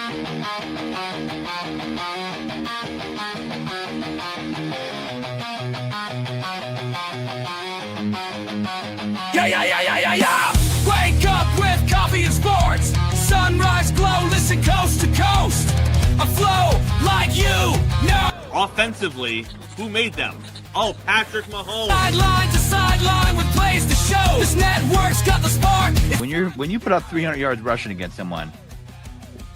Yeah. Wake up with coffee and sports. Sunrise glow, listen coast to coast. A flow like you know. Offensively, who made them? Oh, Patrick Mahomes. Sideline to sideline with plays to show. This network's got the spark. When you put up 300 yards rushing against someone,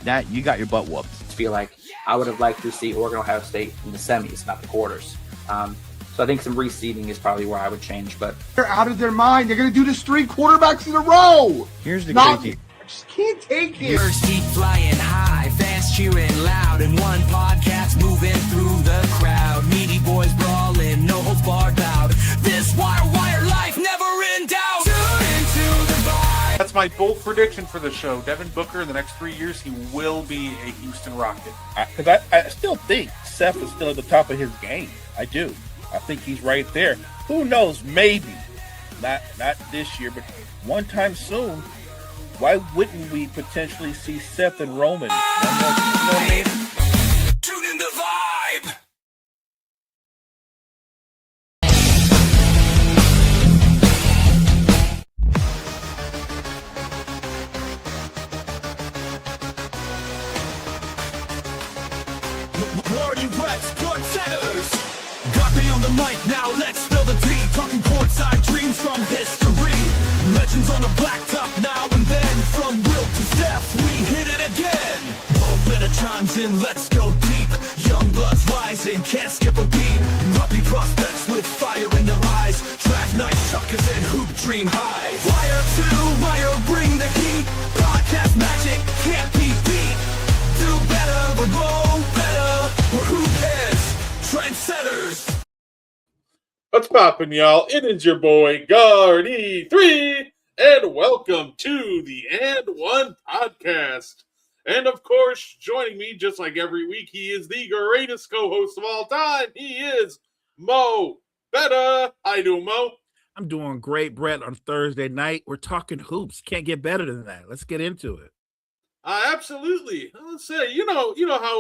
that you got your butt whooped. I feel like I would have liked to see Oregon Ohio State in the semis, not the quarters. So I think some reseeding is probably where I would change. But they're out of their mind. They're going to do this 3 quarterbacks in a row. Here's the crazy. I just can't take it. First keep flying high, fans cheering loud, and one podcast moving through the crowd. Meaty boys brawling, no holds barred loud. This wire life never in doubt. Tune into the vibe. That's my bold prediction for the show. Devin Booker in the next 3 years, he will be a Houston Rocket. Because I still think Seth is still at the top of his game. I do. I think he's right there. Who knows? Maybe not this year, but one time soon. Why wouldn't we potentially see Seth and Roman? Tune in the vibe. Where are you at? Sports Centers. Got me on the mic now, let's spill the tea. Talking courtside dreams from history. Legends on the blacktop now and then. From Will to Steph, we hit it again. Better chimes in, let's go deep. Young bloods rising, can't skip a beat. Rugby prospects with fire in their eyes. Draft night suckers and hoop dream high. Wire to wire, bring the heat. Podcast magic can't be beat. Do better, but roll better. We're hoop heads, trendsetters. What's poppin', y'all? It is your boy, Guardy3, and welcome to the And One Podcast. And, of course, joining me, just like every week, he is the greatest co-host of all time. He is Mo Betta. How you doing, Mo? I'm doing great, Brett, on Thursday night. We're talking hoops. Can't get better than that. Let's get into it. Absolutely. Let's say, you know how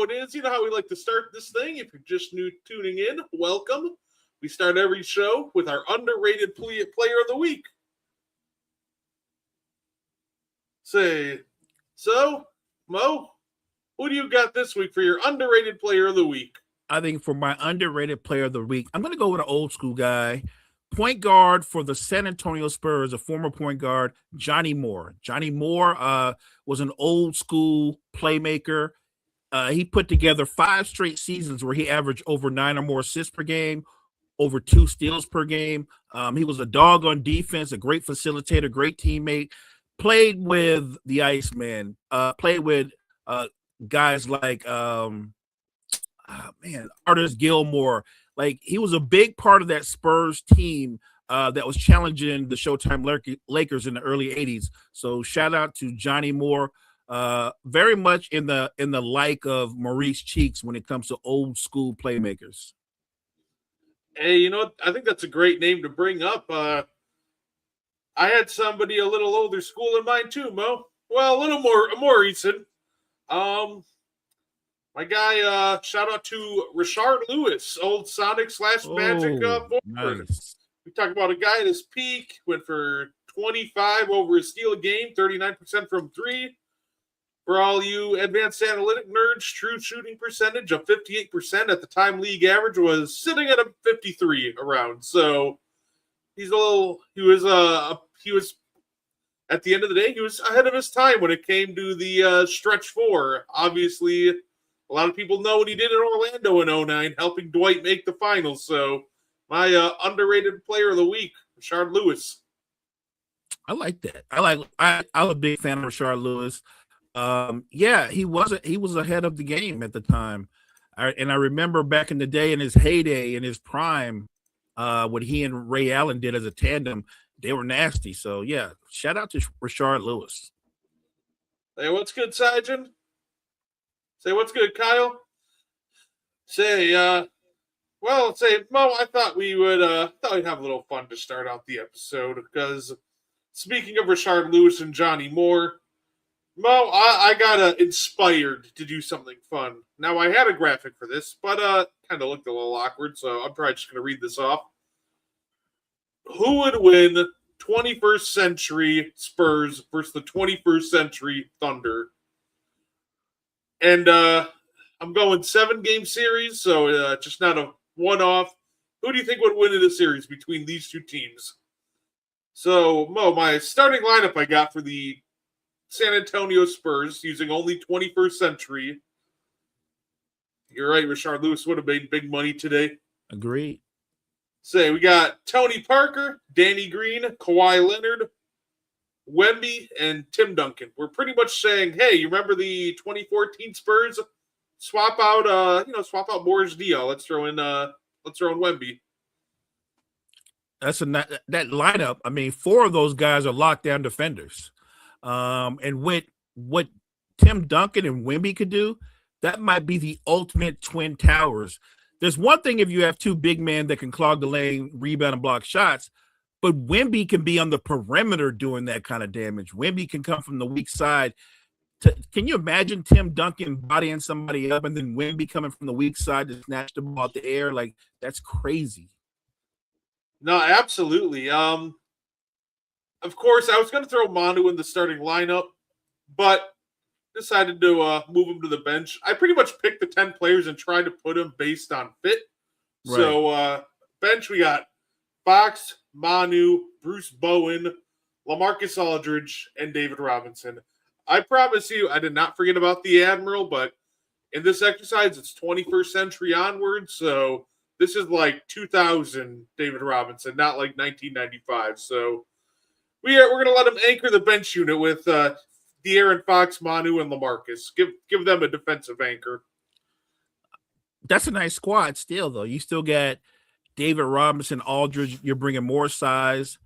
it is. You know how we like to start this thing. If you're just tuning in, welcome. We start every show with our underrated player of the week. So, Mo, who do you got this week for your underrated player of the week? I think for my underrated player of the week, I'm going to go with an old school guy. Point guard for the San Antonio Spurs, a former point guard, Johnny Moore. Johnny Moore was an old school playmaker. He put together 5 straight seasons where he averaged over 9 or more assists per game, over 2 steals per game. He was a dog on defense, a great facilitator, great teammate. Played with the Iceman. Played with guys like Artis Gilmore. Like, he was a big part of that Spurs team that was challenging the Showtime Lakers in the early 80s. So shout out to Johnny Moore. Very much in the like of Maurice Cheeks when it comes to old school playmakers. Hey, I think that's a great name to bring up. I had somebody a little older school in mind too, Mo. Well, a little more recent. My guy, shout out to Rashard Lewis, old Sonic / Magic forward. Nice. We talk about a guy at his peak, went for 25 over a steal a game, 39% from 3. For all you advanced analytic nerds, true shooting percentage of 58% at the time league average was sitting at a 53 around. So he was at the end of the day, he was ahead of his time when it came to the stretch 4. Obviously, a lot of people know what he did in Orlando in 2009, helping Dwight make the finals. So my underrated player of the week, Rashard Lewis. I like that. I'm a big fan of Rashard Lewis. He was ahead of the game at the time. I remember back in the day, in his heyday, in his prime, what he and Ray Allen did as a tandem, they were nasty. So yeah, shout out to Rashard Lewis. Hey, what's good, Sajin? Say what's good, Kyle. Mo, I thought we'd have a little fun to start out the episode, because speaking of Rashard Lewis and Johnny Moore, Mo, I got inspired to do something fun. Now, I had a graphic for this, but kind of looked a little awkward, so I'm probably just going to read this off. Who would win 21st century Spurs versus the 21st century Thunder? And I'm going 7-game series, so just not a one-off. Who do you think would win in a series between these two teams? So, Mo, my starting lineup I got for the San Antonio Spurs using only 21st century. You're right, Rashard Lewis would have made big money today. Agreed. Say we got Tony Parker, Danny Green, Kawhi Leonard, Wemby, and Tim Duncan. We're pretty much saying, hey, you remember the 2014 Spurs? Swap out Boris Dio. Let's throw in Wemby. That's that lineup. I mean, 4 of those guys are lockdown defenders. And what Tim Duncan and Wemby could do, that might be the ultimate twin towers. There's one thing if you have 2 big men that can clog the lane, rebound, and block shots, but Wemby can be on the perimeter doing that kind of damage. Wemby can come from the weak side. Can you imagine Tim Duncan bodying somebody up and then Wemby coming from the weak side to snatch the ball out the air? Like, that's crazy. No, absolutely. Of course, I was going to throw Manu in the starting lineup, but decided to move him to the bench. I pretty much picked the 10 players and tried to put them based on fit. Right. So, bench, we got Fox, Manu, Bruce Bowen, LaMarcus Aldridge, and David Robinson. I promise you, I did not forget about the Admiral, but in this exercise, it's 21st century onward, so this is like 2000 David Robinson, not like 1995. So we're going to let him anchor the bench unit with De'Aaron Fox, Manu, and LaMarcus. Give them a defensive anchor. That's a nice squad still, though. You still got David Robinson, Aldridge. You're bringing more size.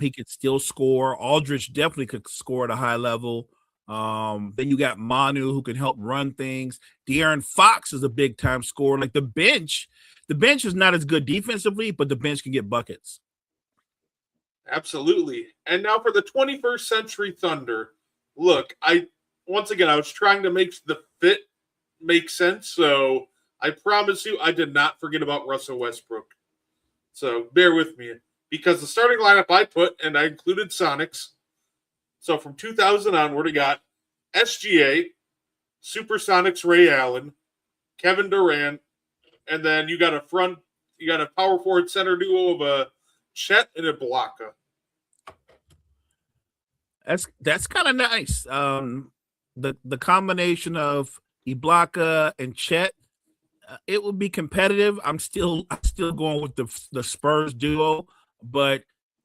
He could still score. Aldridge definitely could score at a high level. Then you got Manu who can help run things. De'Aaron Fox is a big-time scorer. Like the bench is not as good defensively, but the bench can get buckets. Absolutely. And now for the 21st century Thunder. Look, I was trying to make the fit make sense, so I promise you I did not forget about Russell Westbrook. So bear with me. Because the starting lineup I put, and I included Sonics. So from 2000 onward, we got SGA, Supersonics Ray Allen, Kevin Durant, and then you got a power forward center duo of a Chet and Ibaka. That's kind of nice. The combination of Ibaka and Chet, it would be competitive. I'm still going with the Spurs duo, but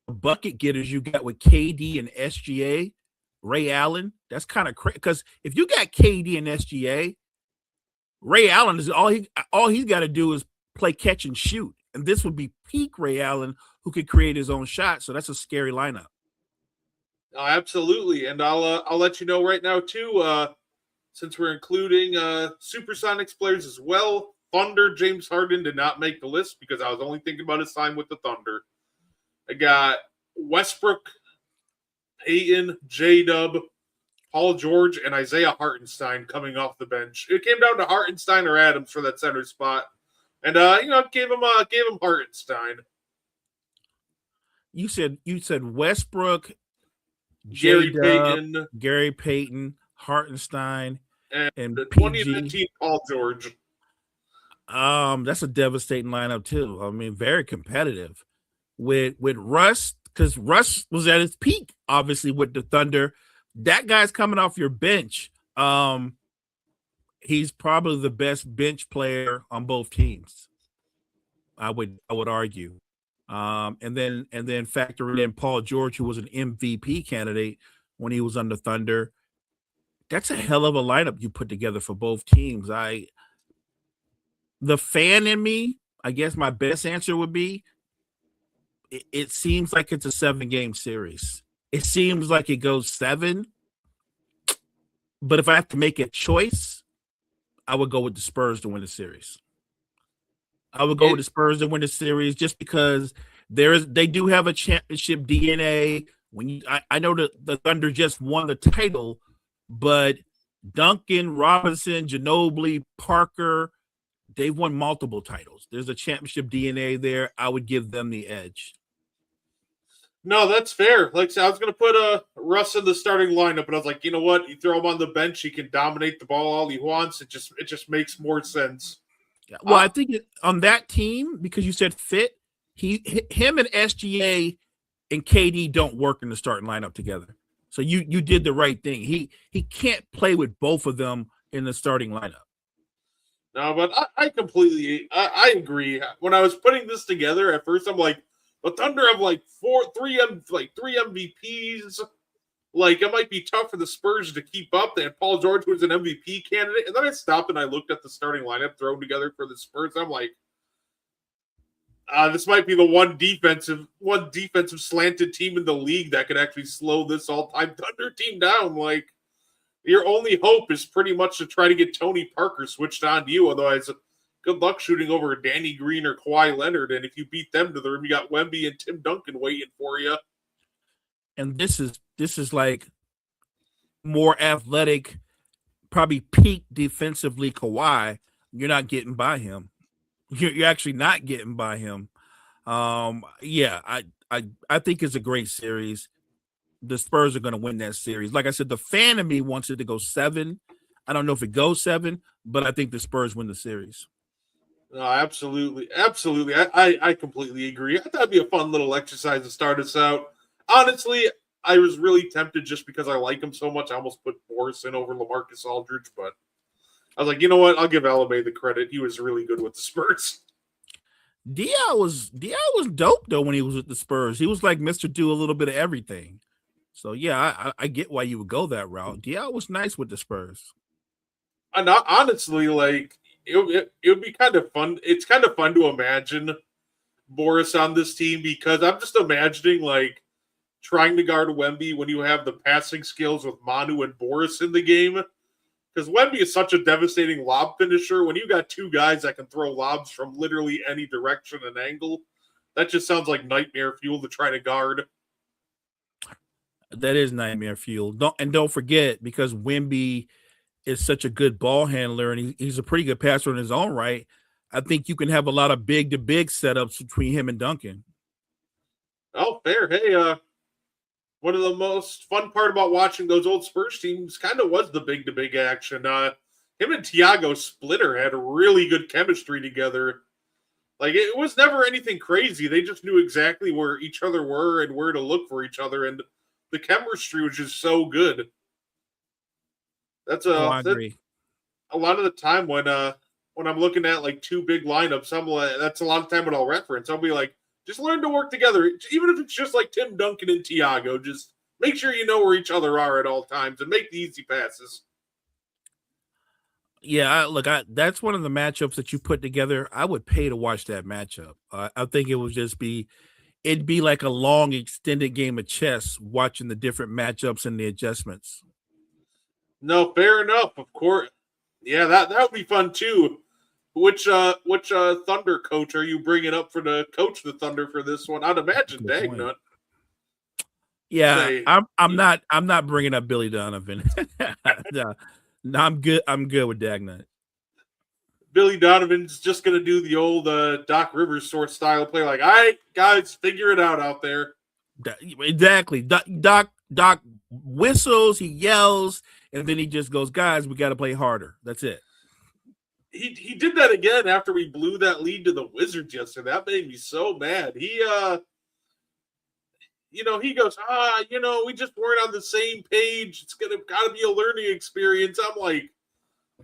bucket getters you got with KD and SGA, Ray Allen, that's kind of crazy. Because if you got KD and SGA, Ray Allen is all he's got to do is play catch and shoot, and this would be peak Ray Allen who could create his own shot. So that's a scary lineup. Oh, absolutely, and I'll let you know right now too. Since we're including Supersonics players as well, Thunder James Harden did not make the list because I was only thinking about his time with the Thunder. I got Westbrook, Peyton, J-Dub, Paul George, and Isaiah Hartenstein coming off the bench. It came down to Hartenstein or Adams for that center spot, and gave him Hartenstein. You said Westbrook, Gary J-Dub, Gary Payton, Hartenstein, and the PG. 2019 Paul George. That's a devastating lineup too. I mean, very competitive with Russ, because Russ was at his peak, obviously, with the Thunder. That guy's coming off your bench. He's probably the best bench player on both teams. I would argue. And then factoring in Paul George, who was an MVP candidate when he was on the Thunder. That's a hell of a lineup you put together for both teams. The fan in me, I guess my best answer would be, it seems like it's a 7-game series. It seems like it goes 7. But if I have to make a choice, I would go with the Spurs to win the series. I would go with the Spurs to win the series just because they do have a championship DNA. I know that the Thunder just won the title, but Duncan, Robinson, Ginobili, Parker, they've won multiple titles. There's a championship DNA there. I would give them the edge. No, that's fair. Like I said, I was going to put Russ in the starting lineup, but I was like, you know what? You throw him on the bench, he can dominate the ball all he wants. It just makes more sense. Yeah. Well, I think on that team, because you said fit, him and SGA and KD don't work in the starting lineup together. So you did the right thing. He can't play with both of them in the starting lineup. No, but I completely I agree. When I was putting this together, at first I'm like, the Thunder have like three MVPs. Like, it might be tough for the Spurs to keep up. They had Paul George, who was an MVP candidate. And then I stopped and I looked at the starting lineup thrown together for the Spurs. I'm like, this might be the one defensive slanted team in the league that could actually slow this all-time Thunder team down. Like, your only hope is pretty much to try to get Tony Parker switched on to you. Otherwise, good luck shooting over Danny Green or Kawhi Leonard. And if you beat them to the rim, you got Wemby and Tim Duncan waiting for you. And this is like more athletic, probably peak defensively Kawhi. You're not getting by him. You're actually not getting by him. Yeah, I think it's a great series. The Spurs are going to win that series. Like I said, the fan of me wants it to go 7. I don't know if it goes 7, but I think the Spurs win the series. No, absolutely. Absolutely. I completely agree. I thought it'd be a fun little exercise to start us out. Honestly, I was really tempted just because I like him so much. I almost put Boris in over LaMarcus Aldridge, but I was like, you know what? I'll give Alame the credit. He was really good with the Spurs. Diaw was dope, though, when he was with the Spurs. He was like Mr. Do a little bit of everything. So, yeah, I get why you would go that route. Diaw was nice with the Spurs. And honestly, like, it would be kind of fun. It's kind of fun to imagine Boris on this team because I'm just imagining, like, trying to guard Wemby when you have the passing skills with Manu and Boris in the game. Because Wemby is such a devastating lob finisher. When you got two guys that can throw lobs from literally any direction and angle, that just sounds like nightmare fuel to try to guard. That is nightmare fuel. Don't forget, because Wemby is such a good ball handler and he's a pretty good passer in his own right, I think you can have a lot of big-to-big setups between him and Duncan. Oh, fair. Hey, one of the most fun part about watching those old Spurs teams kind of was the big-to-big action. Him and Tiago Splitter had really good chemistry together. Like, it was never anything crazy. They just knew exactly where each other were and where to look for each other, and the chemistry was just so good. That's I agree. a lot of the time when I'm looking at like two big lineups, I'm like, that's a lot of time when I'll reference. I'll be like, just learn to work together. Even if it's just like Tim Duncan and Tiago, just make sure you know where each other are at all times and make the easy passes. Yeah, that's one of the matchups that you put together. I would pay to watch that matchup. I think it would it'd be like a long extended game of chess watching the different matchups and the adjustments. No, fair enough. Of course. Yeah, that would be fun too. Which Thunder coach are you bringing up for the coach the Thunder for this one? I'd imagine Dagnut. Yeah, I'm not bringing up Billy Donovan. No, I'm good. I'm good with Dagnut. Billy Donovan's just gonna do the old Doc Rivers sort style play, like, all right, guys, figure it out there. Exactly. Doc whistles, he yells, and then he just goes, guys, we got to play harder. That's it. He did that again after we blew that lead to the Wizards yesterday. That made me so mad. He goes, we just weren't on the same page. It's gotta be a learning experience. I'm like,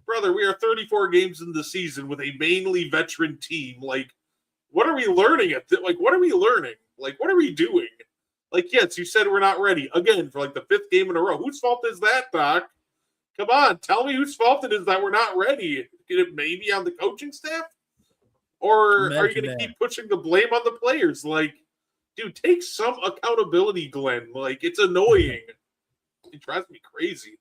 brother, we are 34 games in the season with a mainly veteran team. Like, what are we learning what are we learning? Like, what are we doing? Like, yes, you said we're not ready again for like the 5th game in a row. Whose fault is that, Doc? Come on, tell me whose fault it is that we're not ready. Get it maybe on the coaching staff? Or are you going to keep pushing the blame on the players? Like, dude, take some accountability, Glenn. Like, it's annoying. It drives me crazy.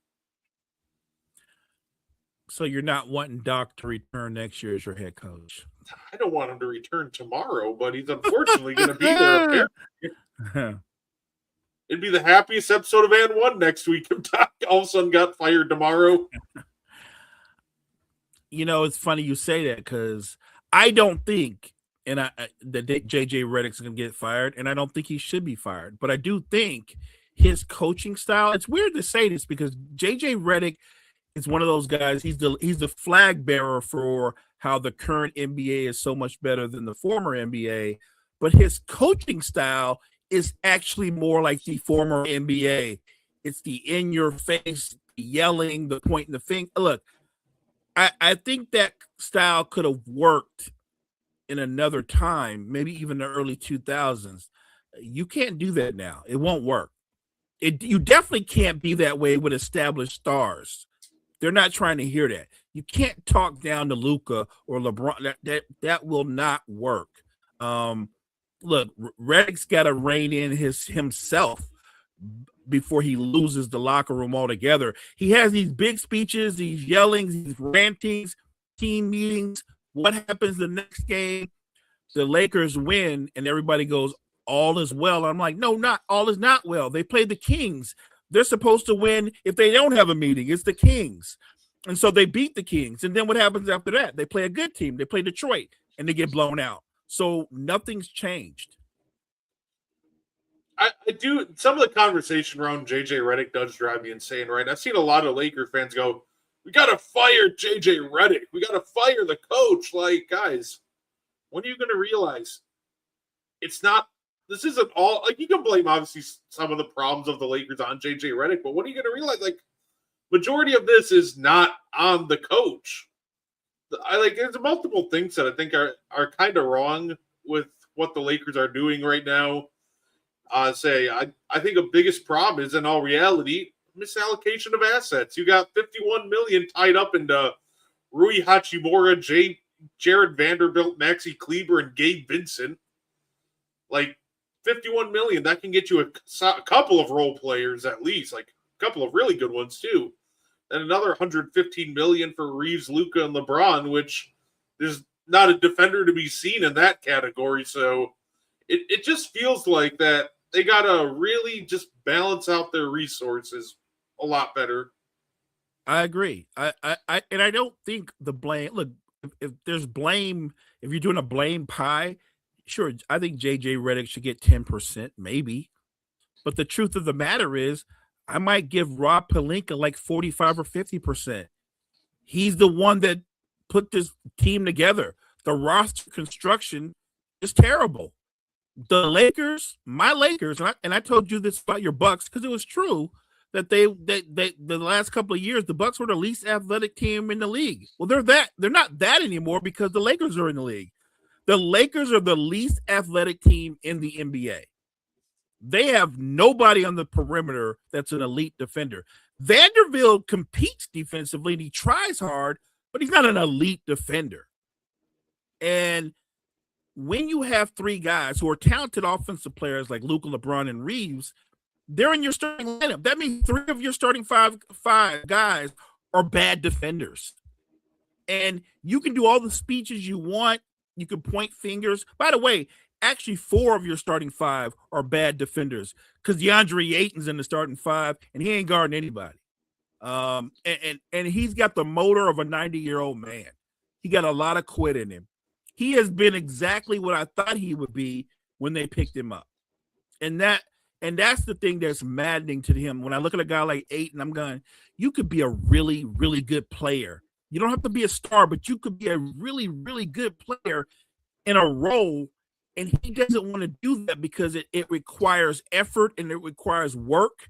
So you're not wanting Doc to return next year as your head coach? I don't want him to return tomorrow, but he's unfortunately going to be there. It'd be the happiest episode of And One next week if Doc all of a sudden got fired tomorrow. You know, it's funny you say that because I don't think that JJ Redick's going to get fired, and I don't think he should be fired. But I do think his coaching style, it's weird to say this because JJ Redick is one of those guys, he's the flag bearer for how the current NBA is so much better than the former NBA, but his coaching style is actually more like the former NBA. It's the in-your-face yelling, the pointing the finger. Look, I think that style could have worked in another time, maybe even the early 2000s. You can't do that now. It won't work. You definitely can't be that way with established stars. They're not trying to hear that. You can't talk down to Luka or LeBron. That will not work. Look, Redick's got to rein in himself before he loses the locker room altogether. He has these big speeches, these yellings, these rantings, team meetings. What happens the next game? The Lakers win, and everybody goes, all is well. I'm like, no, not all is not well. They played the Kings. They're supposed to win if they don't have a meeting. It's the Kings. And so they beat the Kings. And then what happens after that? They play a good team. They play Detroit, and they get blown out. So nothing's changed. I do. Some of the conversation around JJ Redick does drive me insane, right? I've seen a lot of Laker fans go, we got to fire JJ Redick. We got to fire the coach. Like, guys, when are you going to realize it's not, this isn't all, like, you can blame obviously some of the problems of the Lakers on JJ Redick, but when are you going to realize, like, majority of this is not on the coach? There's multiple things that I think are kind of wrong with what the Lakers are doing right now. I think the biggest problem is, in all reality, misallocation of assets. You got $51 million tied up into Rui Hachimura, Jared Vanderbilt, Maxi Kleber, and Gabe Vincent. Like, $51 million, that can get you a couple of role players at least, like a couple of really good ones too. And another $115 million for Reeves, Luka, and LeBron, which there's not a defender to be seen in that category. So it just feels like that they got to really just balance out their resources a lot better. I agree. I don't think the blame. Look, if there's blame, if you're doing a blame pie, sure, I think JJ Redick should get 10%, maybe. But the truth of the matter is, I might give Rob Pelinka like 45 or 50%. He's the one that put this team together. The roster construction is terrible. The Lakers, my Lakers, and I told you this about your Bucks because it was true that they the last couple of years the Bucks were the least athletic team in the league. Well, they're not that anymore because the Lakers are in the league. The Lakers are the least athletic team in the NBA. They have nobody on the perimeter that's an elite defender. Vanderbilt competes defensively and he tries hard, but he's not an elite defender. And when you have three guys who are talented offensive players like Luka, LeBron, and Reeves, they're in your starting lineup. That means three of your starting five guys are bad defenders. And you can do all the speeches you want. You can point fingers. By the way, actually, four of your starting five are bad defenders because DeAndre Ayton's in the starting five, and he ain't guarding anybody. And he's got the motor of a 90-year-old man. He got a lot of quit in him. He has been exactly what I thought he would be when they picked him up. And that's the thing that's maddening to him. When I look at a guy like Ayton, I'm going, you could be a really, really good player. You don't have to be a star, but you could be a really, really good player in a role. And he doesn't want to do that because it requires effort and it requires work.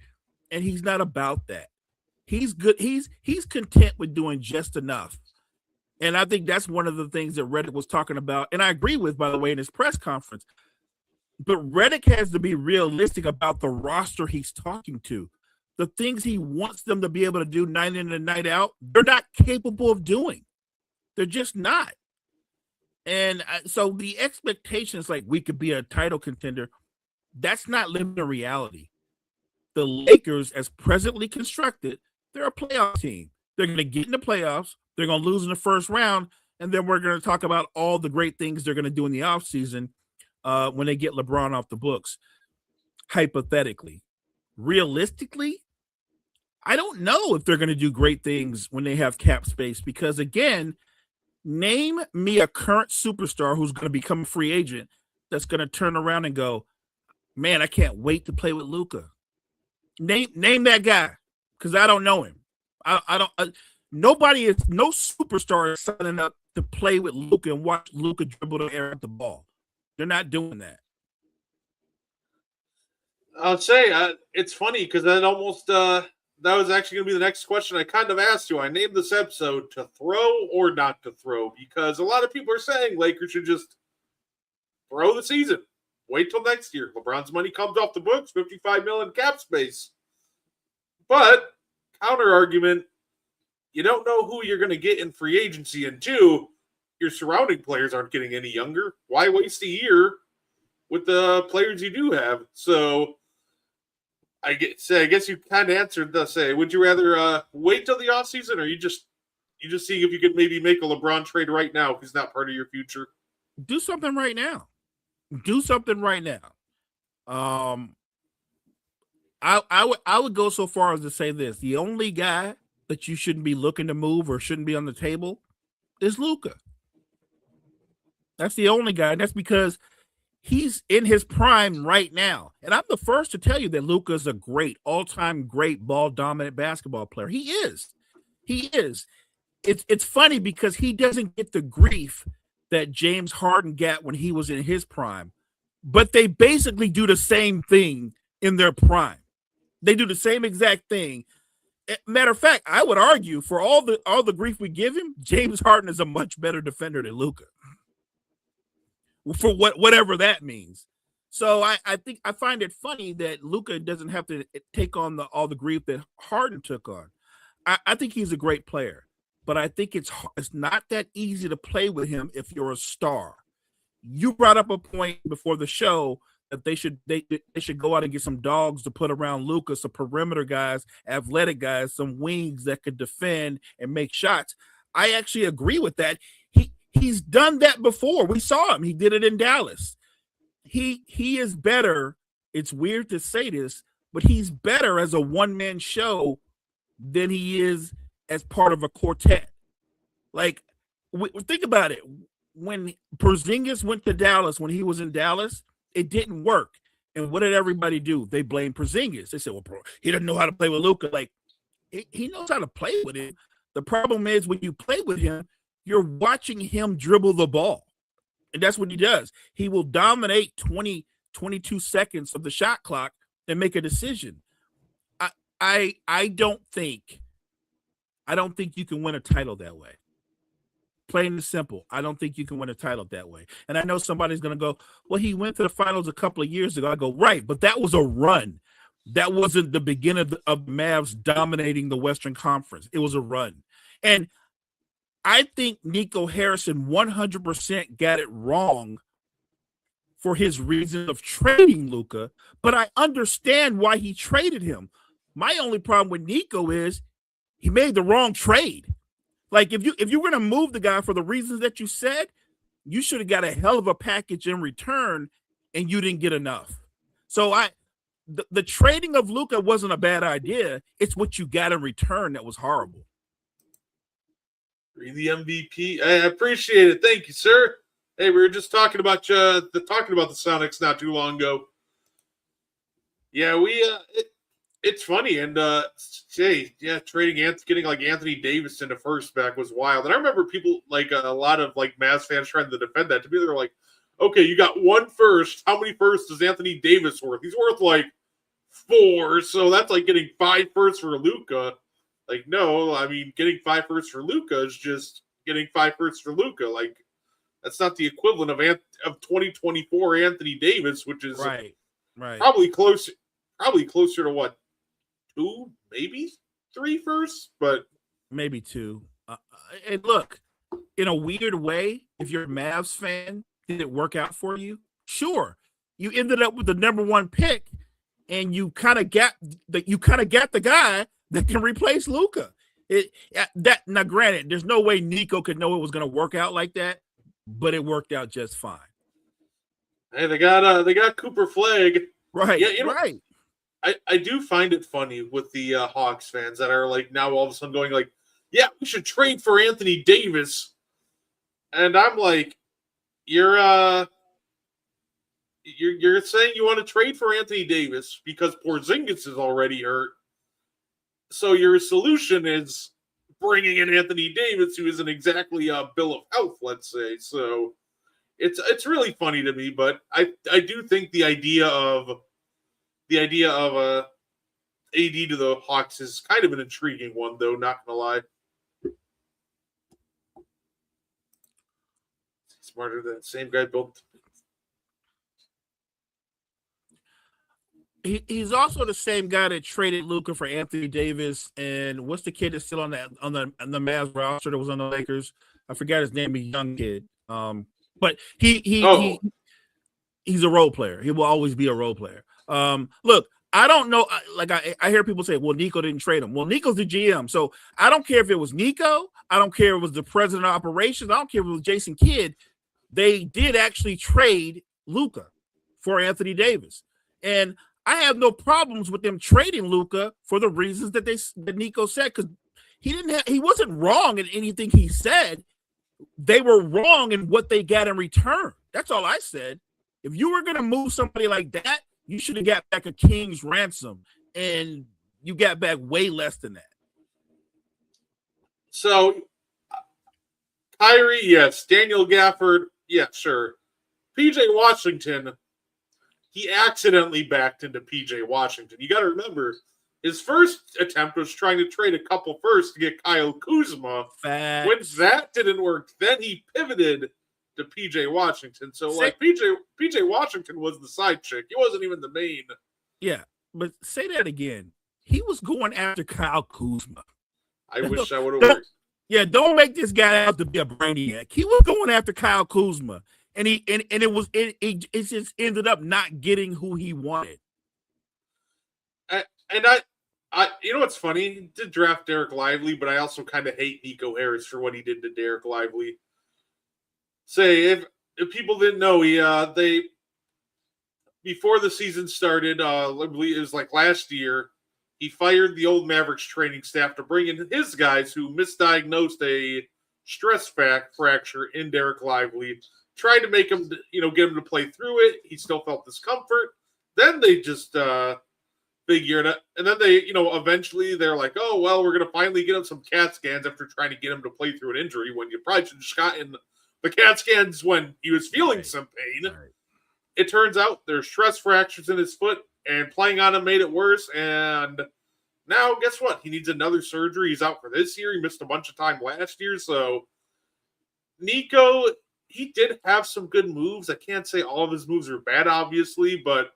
And he's not about that. He's good. He's content with doing just enough. And I think that's one of the things that Redick was talking about. And I agree with, by the way, in his press conference. But Redick has to be realistic about the roster he's talking to. The things he wants them to be able to do night in and night out, they're not capable of doing. They're just not. And so the expectations like we could be a title contender, that's not living the reality. The Lakers, as presently constructed, they're a playoff team. They're going to get in the playoffs. They're going to lose in the first round. And then we're going to talk about all the great things they're going to do in the offseason when they get LeBron off the books, hypothetically. realistically, I don't know if they're going to do great things when they have cap space because, again, name me a current superstar who's going to become a free agent that's going to turn around and go, man, I can't wait to play with Luka. Name that guy because I don't know him. No superstar is signing up to play with Luka and watch Luka dribble the air at the ball. They're not doing that. I'll say it's funny because that almost that was actually going to be the next question I kind of asked you. I named this episode to throw or not to throw because a lot of people are saying Lakers should just throw the season. Wait till next year. LeBron's money comes off the books, $55 million cap space. But counter argument, you don't know who you're going to get in free agency, and two, your surrounding players aren't getting any younger. Why waste a year with the players you do have? So I guess you kind of answered the say. Would you rather wait till the offseason, or you just seeing if you could maybe make a LeBron trade right now if he's not part of your future? Do something right now. Do something right now. I would go so far as to say this: the only guy that you shouldn't be looking to move or shouldn't be on the table is Luka. That's the only guy, and that's because he's in his prime right now. And I'm the first to tell you that Luka is a great, all-time great ball-dominant basketball player. He is. He is. It's funny because he doesn't get the grief that James Harden got when he was in his prime, but they basically do the same thing in their prime. They do the same exact thing. Matter of fact, I would argue for all the grief we give him, James Harden is a much better defender than Luka. For whatever that means. So I think I find it funny that Luka doesn't have to take on all the grief that Harden took on. I think he's a great player, but I think it's not that easy to play with him if you're a star. You brought up a point before the show that they should go out and get some dogs to put around Luka, some perimeter guys, athletic guys, some wings that could defend and make shots. I actually agree with that. He's done that before. We saw him. He did it in Dallas. He is better. It's weird to say this, but he's better as a one-man show than he is as part of a quartet. Like, think about it. When Porzingis went to Dallas, when he was in Dallas, it didn't work. And what did everybody do? They blamed Porzingis. They said, well, bro, he doesn't know how to play with Luka. Like, he knows how to play with him. The problem is when you play with him, you're watching him dribble the ball. And that's what he does. He will dominate 20, 22 seconds of the shot clock and make a decision. I don't think you can win a title that way. Plain and simple. I don't think you can win a title that way. And I know somebody's going to go, well, he went to the finals a couple of years ago. I go, right, but that was a run. That wasn't the beginning of Mavs dominating the Western Conference. It was a run. And I think Nico Harrison 100% got it wrong for his reason of trading Luka, but I understand why he traded him. My only problem with Nico is he made the wrong trade. Like if you were going to move the guy for the reasons that you said, you should have got a hell of a package in return, and you didn't get enough. So the trading of Luka wasn't a bad idea. It's what you got in return that was horrible. The MVP. I appreciate it. Thank you, sir. Hey, we were just talking about the Sonics not too long ago. Yeah, it's funny, and getting like Anthony Davis into first back was wild. And I remember people like a lot of like Mavs fans trying to defend that. To me, they're like, okay, you got one first. How many firsts is Anthony Davis worth? He's worth like 4, so that's like getting 5 firsts for Luka. Like, no, I mean, getting 5 firsts for Luka is just getting 5 firsts for Luka. Like, that's not the equivalent of 2024 Anthony Davis, which is right. probably closer to what, 2, maybe 3 firsts, but maybe 2. And look, in a weird way, if you're a Mavs fan, did it work out for you? Sure, you ended up with the number 1 pick, and you kind of got the guy that can replace Luka. Now, granted, there's no way Nico could know it was going to work out like that, but it worked out just fine. Hey, they got Cooper Flagg. Right. Yeah, right. I do find it funny with the Hawks fans that are like now all of a sudden going like, yeah, we should trade for Anthony Davis. And I'm like, you're saying you want to trade for Anthony Davis because Porzingis is already hurt. So your solution is bringing in Anthony Davis, who isn't exactly a bill of health, let's say. So it's really funny to me, but I do think the idea of AD to the Hawks is kind of an intriguing one, though. Not gonna lie. Smarter than same guy built. He's also the same guy that traded Luka for Anthony Davis, and what's the kid that's still on the Mavs roster that was on the Lakers? I forgot his name. A young kid. But he's a role player. He will always be a role player. Look, I don't know. Like I hear people say, "Well, Nico didn't trade him." Well, Nico's the GM, so I don't care if it was Nico. I don't care if it was the president of operations. I don't care if it was Jason Kidd. They did actually trade Luka for Anthony Davis, and I have no problems with them trading Luka for the reasons that Nico said, because he wasn't wrong in anything he said. They were wrong in what they got in return. That's all I said. If you were going to move somebody like that, you should have got back a king's ransom, and you got back way less than that. So, Kyrie, yes. Daniel Gafford, yeah, sure. PJ Washington, he accidentally backed into PJ Washington. You got to remember, his first attempt was trying to trade a couple first to get Kyle Kuzma. Facts. When that didn't work, then he pivoted to PJ Washington. So, like, PJ Washington was the side chick. He wasn't even the main. Yeah, but say that again. He was going after Kyle Kuzma. I wish I would have worked. Yeah, don't make this guy out to be a brainiac. He was going after Kyle Kuzma, and it just ended up not getting who he wanted. And I you know what's funny? He did draft Derek Lively, but I also kind of hate Nico Harris for what he did to Derek Lively. Say if people didn't know, they before the season started, I believe it was like last year, he fired the old Mavericks training staff to bring in his guys who misdiagnosed a stress fracture in Derek Lively. Tried to make him, get him to play through it. He still felt discomfort. Then they just figured it, and then they, eventually they're like, oh well, we're gonna finally get him some CAT scans after trying to get him to play through an injury. When you probably should have just gotten the CAT scans when he was feeling some pain. Right. It turns out there's stress fractures in his foot, and playing on him made it worse. And now, guess what? He needs another surgery. He's out for this year. He missed a bunch of time last year. So, Nico, he did have some good moves. I can't say all of his moves are bad, obviously, but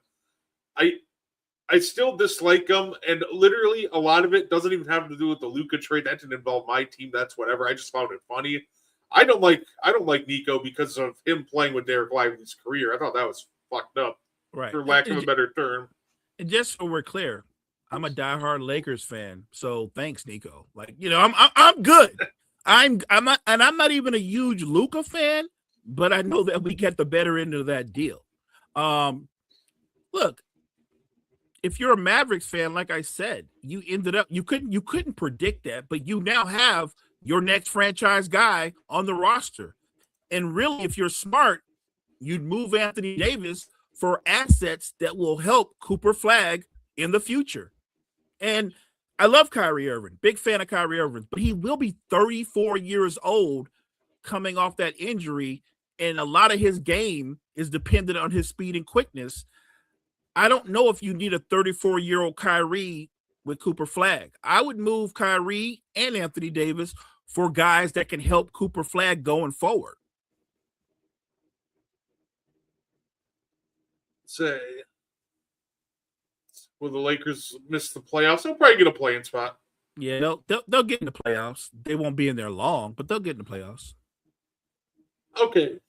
I still dislike him. And literally, a lot of it doesn't even have to do with the Luka trade. That didn't involve my team. That's whatever. I just found it funny. I don't like Nico because of him playing with Derek Lively's career. I thought that was fucked up, right, for lack of a better term. And just so we're clear, I'm a diehard Lakers fan, so thanks, Nico. Like, I'm good. I'm not even a huge Luka fan, but I know that we get the better end of that deal. Look, if you're a Mavericks fan, like I said, you couldn't predict that, but you now have your next franchise guy on the roster. And really, if you're smart, you'd move Anthony Davis for assets that will help Cooper Flagg in the future. And I love Kyrie Irving, big fan of Kyrie Irving, but he will be 34 years old coming off that injury, and a lot of his game is dependent on his speed and quickness. I don't know if you need a 34-year-old Kyrie with Cooper Flagg. I would move Kyrie and Anthony Davis for guys that can help Cooper Flagg going forward. Say, will the Lakers miss the playoffs? They'll probably get a play-in spot. Yeah, they'll get in the playoffs. They won't be in there long, but they'll get in the playoffs. Okay.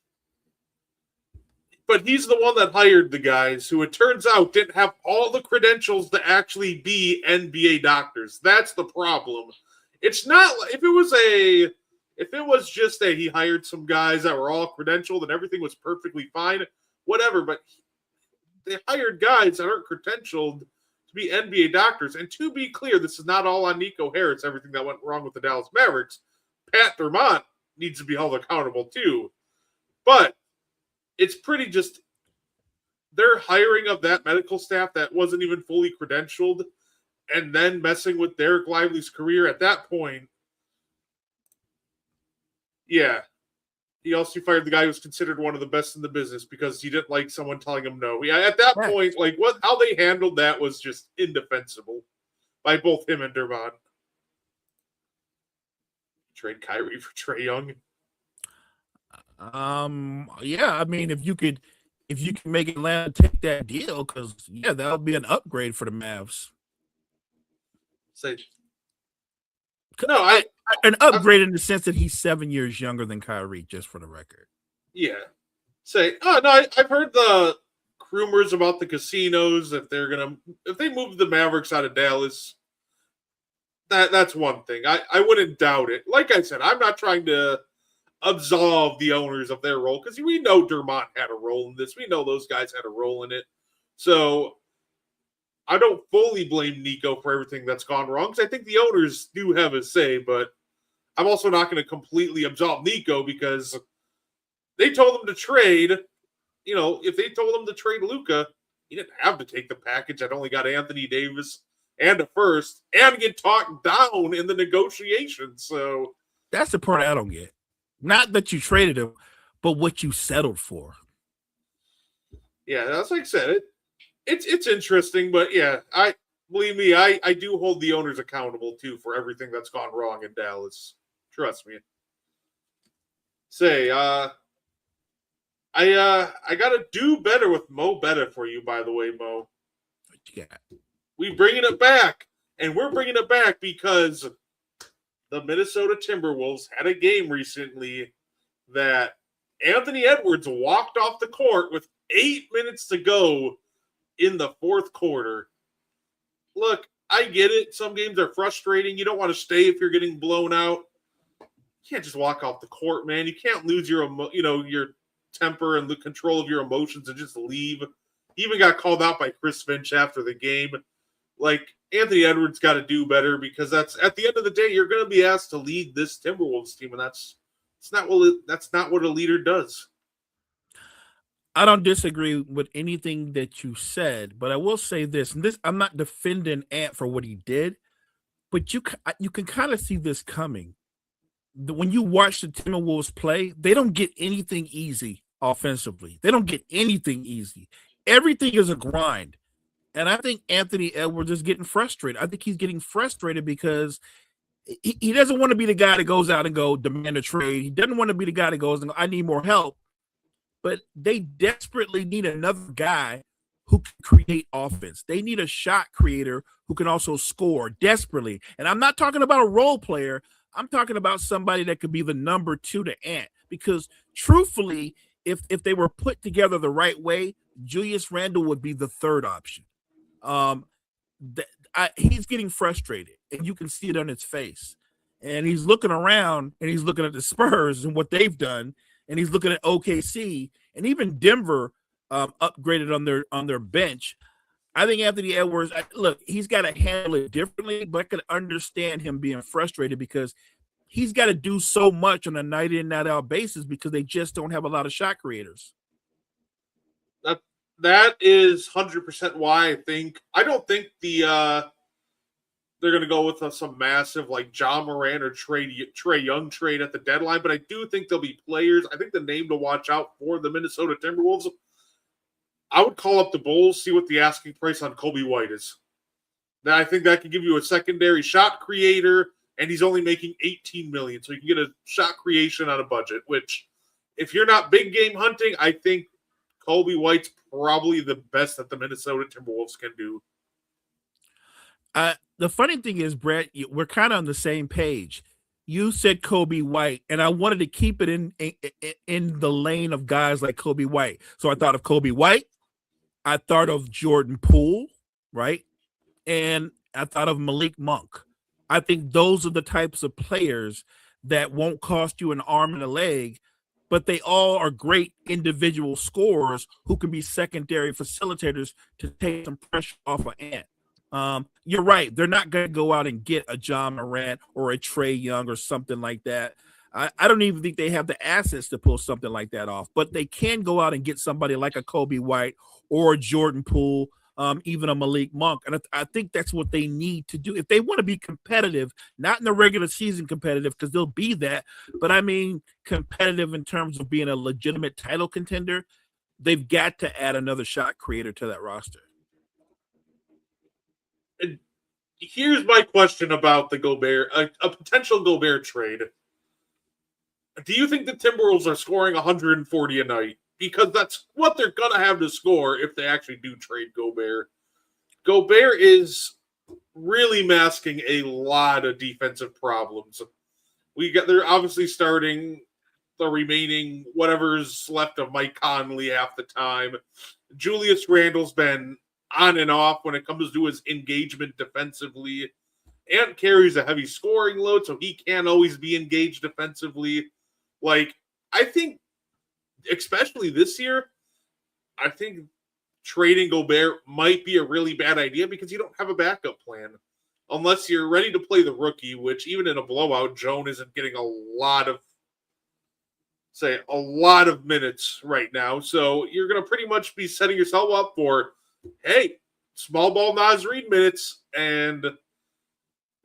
But he's the one that hired the guys who, it turns out, didn't have all the credentials to actually be NBA doctors. That's the problem. It's not if it was just that he hired some guys that were all credentialed and everything was perfectly fine, whatever. But they hired guys that aren't credentialed to to be NBA doctors. And to be clear, this is not all on Nico Harris, everything that went wrong with the Dallas Mavericks. Pat Dermott needs to be held accountable too. But it's pretty just their hiring of that medical staff that wasn't even fully credentialed and then messing with Derek Lively's career at that point. Yeah. He also fired the guy who was considered one of the best in the business because he didn't like someone telling him no. Yeah, at that point, like how they handled that was just indefensible by both him and Dermott. Trade Kyrie for Trae Young. Yeah, I mean, if you can make Atlanta take that deal, because that would be an upgrade for the Mavs. Say, no, an upgrade in the sense that he's 7 years younger than Kyrie, just for the record. Yeah. Say, oh no, I've heard the rumors about the casinos if they move the Mavericks out of Dallas. That's one thing. I wouldn't doubt it. Like I said, I'm not trying to absolve the owners of their role because we know Dermott had a role in this. We know those guys had a role in it. So I don't fully blame Nico for everything that's gone wrong because I think the owners do have a say, but I'm also not going to completely absolve Nico because they told him to trade. You know, if they told him to trade Luka, he didn't have to take the package that only got Anthony Davis and a first and get talked down in the negotiations. So that's the part I don't get. Not that you traded him, but what you settled for. Yeah, that's like I said. It's interesting, but yeah, believe me, I do hold the owners accountable too for everything that's gone wrong in Dallas. Trust me. Say, I gotta do better with Mo Betta for you, by the way, Mo. What you got? We bringing it back, and we're bringing it back because the Minnesota Timberwolves had a game recently that Anthony Edwards walked off the court with 8 minutes to go in the fourth quarter. Look, I get it. Some games are frustrating. You don't want to stay if you're getting blown out. You can't just walk off the court, man. You can't lose your temper and the control of your emotions and just leave. He even got called out by Chris Finch after the game. Like, Anthony Edwards got to do better because that's at the end of the day, you're going to be asked to lead this Timberwolves team, and that's not what a leader does. I don't disagree with anything that you said, but I will say this, and this I'm not defending Ant for what he did, but you can kind of see this coming. When you watch the Timberwolves play, they don't get anything easy offensively. They don't get anything easy. Everything is a grind. And I think Anthony Edwards is getting frustrated. I think he's getting frustrated because he doesn't want to be the guy that goes out and demand a trade. He doesn't want to be the guy that goes and I need more help. But they desperately need another guy who can create offense. They need a shot creator who can also score desperately. And I'm not talking about a role player. I'm talking about somebody that could be the number 2 to Ant. Because truthfully, if they were put together the right way, Julius Randle would be the third option. He's getting frustrated, and you can see it on his face. And he's looking around, and he's looking at the Spurs and what they've done, and he's looking at OKC, and even Denver upgraded on their bench. I think Anthony Edwards, look, he's got to handle it differently, but I could understand him being frustrated because he's got to do so much on a night in, night out basis because they just don't have a lot of shot creators. That is 100% why I don't think they're going to go with some massive like Ja Morant or Trae Young trade at the deadline, but I do think there'll be players. I think the name to watch out for the Minnesota Timberwolves, I would call up the Bulls, see what the asking price on Kobe White is. Now, I think that can give you a secondary shot creator, and he's only making $18 million, so you can get a shot creation on a budget, which if you're not big game hunting, I think Kobe White's probably the best that the Minnesota Timberwolves can do. The funny thing is, Brett, we're kind of on the same page. You said Kobe White, and I wanted to keep it in the lane of guys like Kobe White. So I thought of Kobe White. I thought of Jordan Poole, right? And I thought of Malik Monk. I think those are the types of players that won't cost you an arm and a leg, but they all are great individual scorers who can be secondary facilitators to take some pressure off of Ant. You're right. They're not going to go out and get a John Morant or a Trae Young or something like that. I don't even think they have the assets to pull something like that off, but they can go out and get somebody like a Kobe White or a Jordan Poole, even a Malik Monk. And I think that's what they need to do if they want to be competitive, not in the regular season competitive, because they'll be that, but I mean competitive in terms of being a legitimate title contender. They've got to add another shot creator to that roster. And here's my question about the Gobert, a potential Gobert trade. Do you think the Timberwolves are scoring 140 a night? Because that's what they're going to have to score if they actually do trade Gobert. Gobert is really masking a lot of defensive problems. They're obviously starting the remaining whatever's left of Mike Conley half the time. Julius Randle's been on and off when it comes to his engagement defensively. Ant carries a heavy scoring load, so he can't always be engaged defensively. Like, I think, especially this year, I think trading Gobert might be a really bad idea because you don't have a backup plan. Unless you're ready to play the rookie, which even in a blowout, Joan isn't getting a lot of minutes right now. So you're going to pretty much be setting yourself up for, hey, small ball Naz Reid minutes. And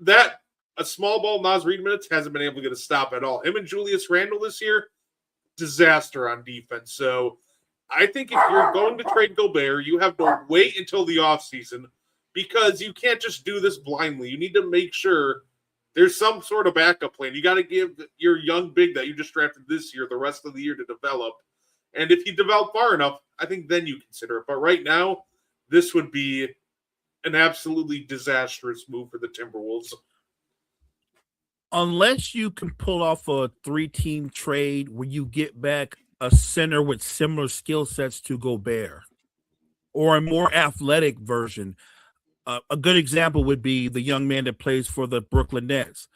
that a small ball Naz Reid minutes hasn't been able to get a stop at all. Him and Julius Randle this year, disaster on defense. So I think if you're going to trade Gobert, you have to wait until the offseason because you can't just do this blindly. You need to make sure there's some sort of backup plan. You got to give your young big that you just drafted this year the rest of the year to develop. And if you develop far enough, I think then you consider it. But right now, this would be an absolutely disastrous move for the Timberwolves. Unless you can pull off a 3-team trade where you get back a center with similar skill sets to Gobert or a more athletic version. A good example would be the young man that plays for the Brooklyn Nets.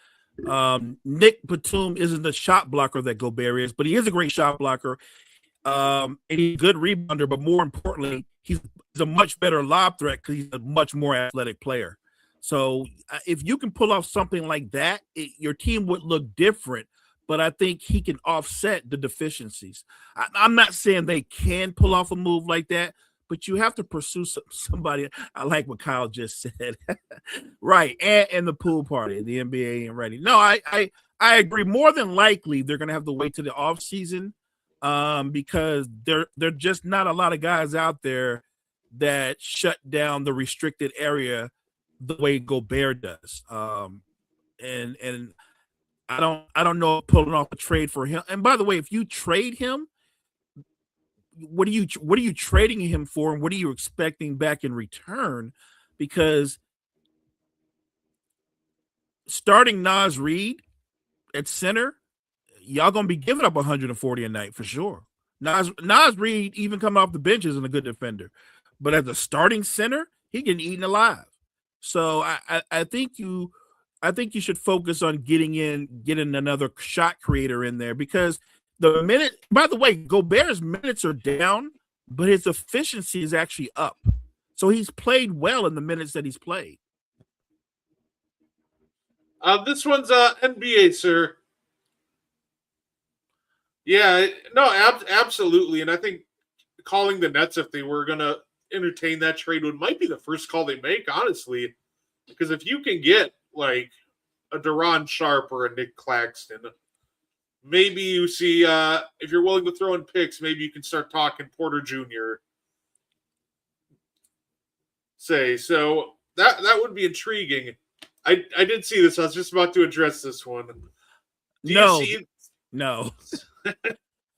Nick Batum isn't the shot blocker that Gobert is, but he is a great shot blocker. And he's a good rebounder, but more importantly, he's a much better lob threat because he's a much more athletic player. So if you can pull off something like that, your team would look different, but I think he can offset the deficiencies. I'm not saying they can pull off a move like that, but you have to pursue somebody. I like what Kyle just said. Right. And the pool party, the NBA ain't ready. No, I agree. More than likely, they're going to have to wait to the offseason because there are just not a lot of guys out there that shut down the restricted area the way Gobert does. And I don't know pulling off a trade for him. And by the way, if you trade him, what are you trading him for, and what are you expecting back in return? Because starting Naz Reid at center, y'all gonna be giving up 140 a night for sure. Naz Reid, even coming off the bench, isn't a good defender, but as a starting center, he getting eaten alive. So I think you should focus on getting another shot creator in there because by the way, Gobert's minutes are down, but his efficiency is actually up. So he's played well in the minutes that he's played. This one's NBA, sir. Yeah, no, absolutely. And I think calling the Nets if they were going to entertain that trade might be the first call they make, honestly. Because if you can get like a Deron Sharp or a Nick Claxton, maybe you see if you're willing to throw in picks, maybe you can start talking Porter Jr. So that would be intriguing. I did see this. I was just about to address this one. No.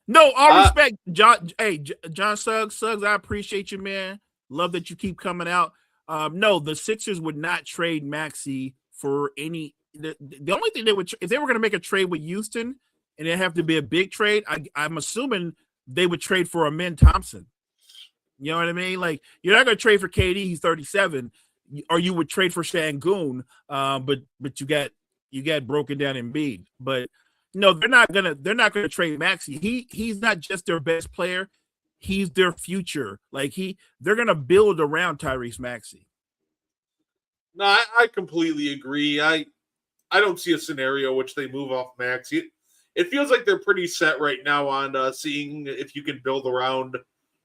No, all respect, John. Hey, John Suggs, I appreciate you, man. Love that you keep coming out. No, the Sixers would not trade Maxey for any. The only thing they would, if they were going to make a trade with Houston, and it'd have to be a big trade, I'm assuming they would trade for Amen Thompson. You know what I mean? Like, you're not going to trade for KD. He's 37, or you would trade for Şengün. But you got broken down Embiid. But no, they're not gonna trade Maxey. He's not just their best player. He's their future. Like they're gonna build around Tyrese Maxey. No, I completely agree. I don't see a scenario which they move off Maxey. It feels like they're pretty set right now on seeing if you can build around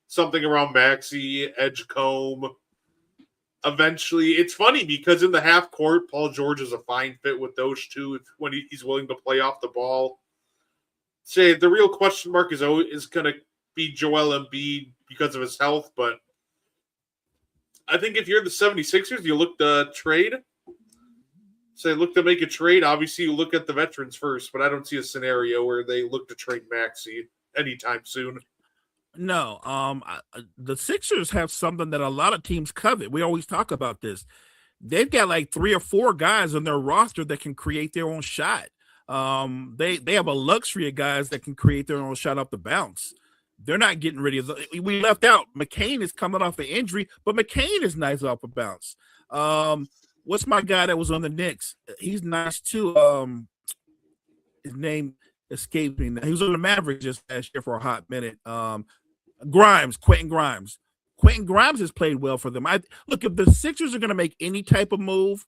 something around Maxey, Edgecombe. Eventually, it's funny because in the half court, Paul George is a fine fit with those two when he's willing to play off the ball. Say the real question mark is going to be Joel Embiid because of his health, but I think if you're the 76ers, you look to trade. Say look to make a trade. Obviously, you look at the veterans first, but I don't see a scenario where they look to trade Maxey anytime soon. No, the Sixers have something that a lot of teams covet. We always talk about this. They've got like 3 or 4 guys on their roster that can create their own shot. They have a luxury of guys that can create their own shot off the bounce. They're not getting rid of. We left out McCain is coming off an injury, but McCain is nice off a bounce. What's my guy that was on the Knicks? He's nice too. His name escaped me. He was on the Mavericks just last year for a hot minute. Quentin Grimes. Quentin Grimes has played well for them. Look, if the Sixers are going to make any type of move,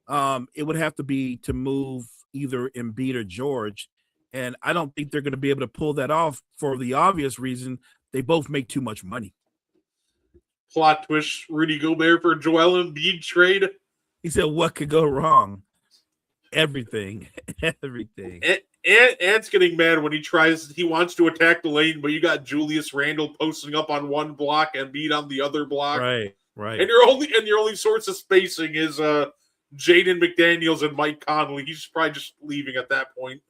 it would have to be to move either Embiid or George. And I don't think they're going to be able to pull that off for the obvious reason they both make too much money. Plot twist: Rudy Gobert for Joel Embiid trade. He said, "What could go wrong? Everything, everything." Ant's getting mad when he wants to attack the lane, but you got Julius Randle posting up on one block and Embiid on the other block. Right. And your only source of spacing is Jaden McDaniels and Mike Conley. He's probably just leaving at that point.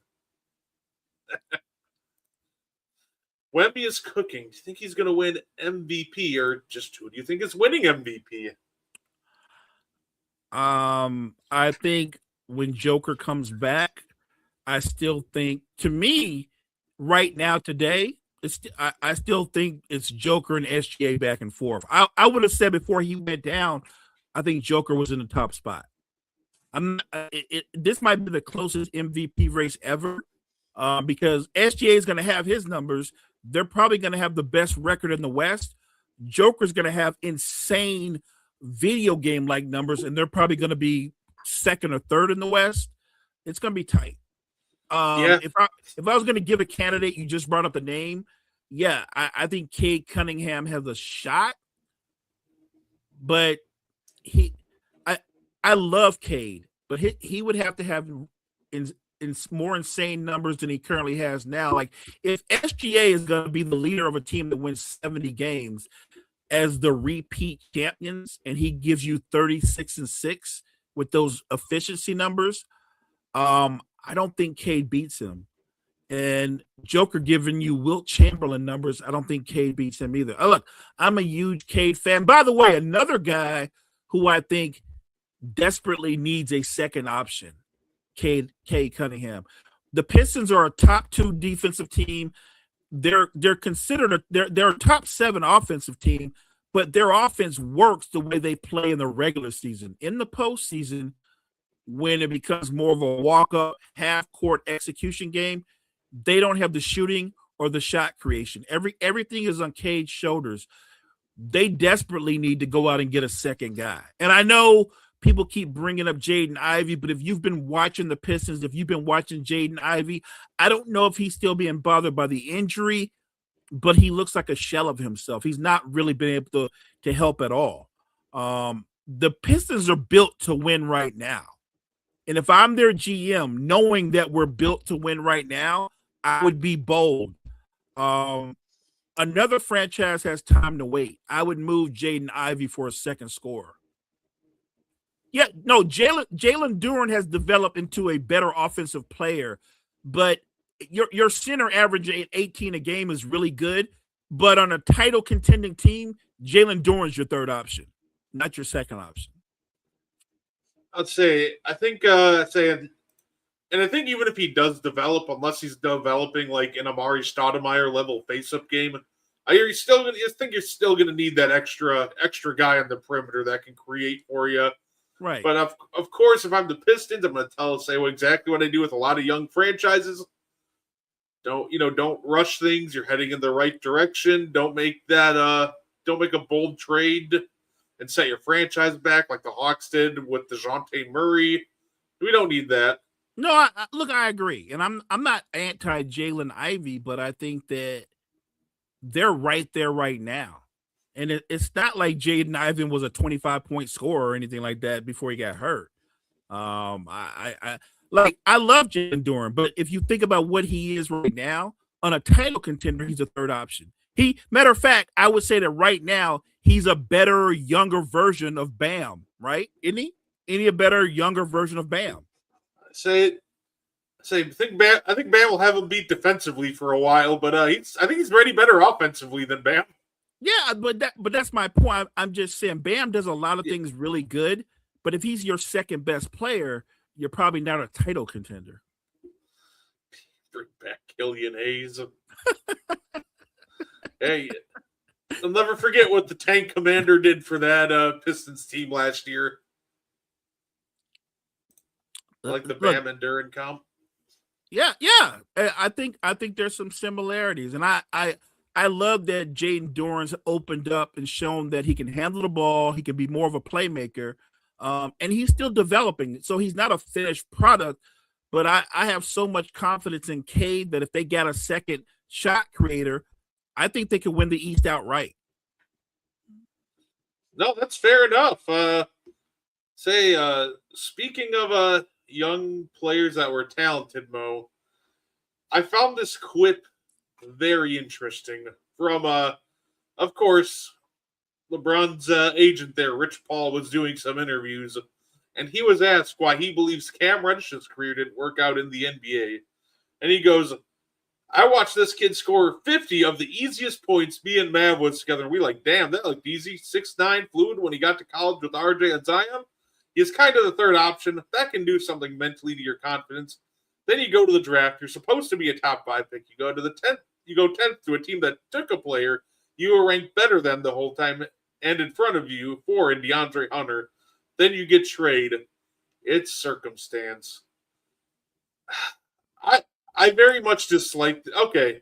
Wemby is cooking. Do you think he's going to win MVP, or just who do you think is winning MVP? I think when Joker comes back, I still think, to me, right now today, I still think it's Joker and SGA back and forth. I would have said before he went down, I think Joker was in the top spot. This might be the closest MVP race ever, because SGA is going to have his numbers. They're probably going to have the best record in the West. Joker's going to have insane video game like numbers, and they're probably going to be second or third in the West. It's going to be tight. If I was going to give a candidate, you just brought up the name. Yeah, I think Cade Cunningham has a shot, but I love Cade, but he would have to have in more insane numbers than he currently has now. Like, if SGA is going to be the leader of a team that wins 70 games as the repeat champions, and he gives you 36-6 with those efficiency numbers, I don't think Cade beats him. And Joker giving you Wilt Chamberlain numbers, I don't think Cade beats him either. Oh, look, I'm a huge Cade fan. By the way, another guy who I think desperately needs a second option, Cade Cunningham. The Pistons are a top 2 defensive team. They're considered they're a top 7 offensive team, but their offense works the way they play in the regular season. In the postseason, when it becomes more of a walk-up, half-court execution game, they don't have the shooting or the shot creation. Everything is on Cade's shoulders. They desperately need to go out and get a second guy. And I know people keep bringing up Jaden Ivey, but if you've been watching the Pistons, if you've been watching Jaden Ivey, I don't know if he's still being bothered by the injury, but he looks like a shell of himself. He's not really been able to help at all. The Pistons are built to win right now. And if I'm their GM, knowing that we're built to win right now, I would be bold. Another franchise has time to wait. I would move Jaden Ivey for a second scorer. Yeah, no, Jalen Duren has developed into a better offensive player, but your center average at 18 a game is really good. But on a title contending team, Jalen Duren's your third option, not your second option. I think even if he does develop, unless he's developing like an Amari Stoudemire level face-up game, you're still going to need that extra guy on the perimeter that can create for you. Right. But of course, if I'm the Pistons, I'm going to say exactly what I do with a lot of young franchises. Don't rush things. You're heading in the right direction. Don't make a bold trade and set your franchise back like the Hawks did with DeJounte Murray. We don't need that. No, look, I agree, and I'm not anti Jalen Ivey, but I think that they're right there right now, and it's not like Jaden Ivey was a 25-point scorer or anything like that before he got hurt. I love Jalen Duren, but if you think about what he is right now on a title contender, he's a third option. Matter of fact, I would say that right now he's a better, younger version of Bam, right? Isn't he? Isn't he a better, younger version of Bam? I think Bam will have him beat defensively for a while, but I think he's already better offensively than Bam. Yeah, but that's my point. I'm just saying Bam does a lot of things really good, but if he's your second best player, you're probably not a title contender. Bring back Killian Hayes. Hey, I'll never forget what the Tank Commander did for that Pistons team last year. Like the Bam and Duren comp. Yeah. I think there's some similarities, and I love that Jaden Duren's opened up and shown that he can handle the ball. He can be more of a playmaker, and he's still developing. So he's not a finished product, but I have so much confidence in Cade that if they got a second shot creator, I think they could win the East outright. No, that's fair enough. Speaking of young players that were talented, Mo, I found this quip very interesting from, of course, LeBron's agent there, Rich Paul, was doing some interviews, and he was asked why he believes Cam Reddish's career didn't work out in the NBA. And he goes, I watched this kid score 50 of the easiest points me and Mav was together. And we like, damn, that looked easy. 6'9", fluid when he got to college with RJ and Zion. He's kind of the third option. That can do something mentally to your confidence. Then you go to the draft. You're supposed to be a top 5 pick. You go to the 10th. You go 10th to a team that took a player you were ranked better than the whole time and in front of you for in DeAndre Hunter. Then you get traded. It's circumstance. I very much disliked it. Okay.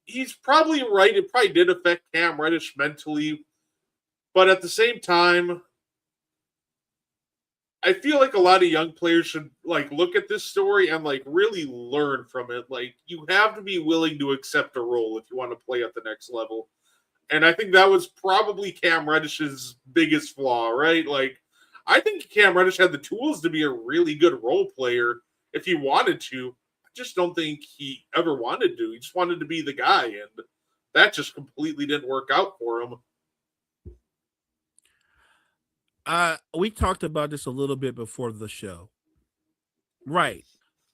He's probably right. It probably did affect Cam Reddish mentally. But at the same time, I feel like a lot of young players should look at this story and really learn from it. You have to be willing to accept a role if you want to play at the next level. And I think that was probably Cam Reddish's biggest flaw, right? I think Cam Reddish had the tools to be a really good role player if he wanted to. I just don't think he ever wanted to. He just wanted to be the guy, and that just completely didn't work out for him. We talked about this a little bit before the show. Right.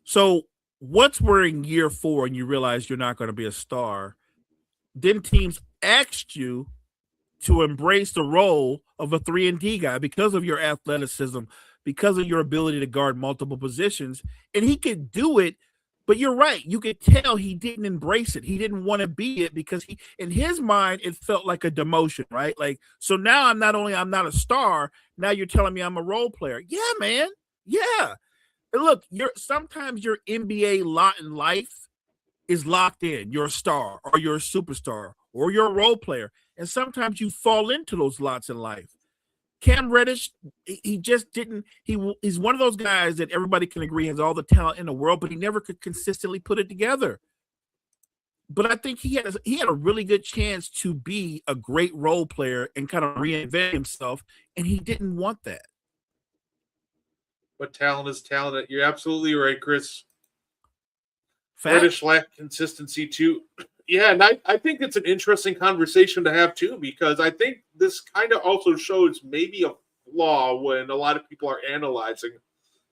So once we're in year 4 and you realize you're not going to be a star, then teams asked you to embrace the role of a 3-and-D guy because of your athleticism, because of your ability to guard multiple positions. And he could do it, but you're right. You could tell he didn't embrace it. He didn't want to be it because in his mind, it felt like a demotion, right? So now I'm not a star. Now you're telling me I'm a role player. Yeah, man. Yeah. And look, sometimes your NBA lot in life is locked in. You're a star or you're a superstar or you're a role player. And sometimes you fall into those lots in life. Cam Reddish, he just didn't. He's one of those guys that everybody can agree has all the talent in the world, but he never could consistently put it together. But I think he had a really good chance to be a great role player and kind of reinvent himself, and he didn't want that. But talent is talent. You're absolutely right, Chris. Fact. Reddish lacked consistency too. Yeah, and I think it's an interesting conversation to have too, because I think this kind of also shows maybe a flaw when a lot of people are analyzing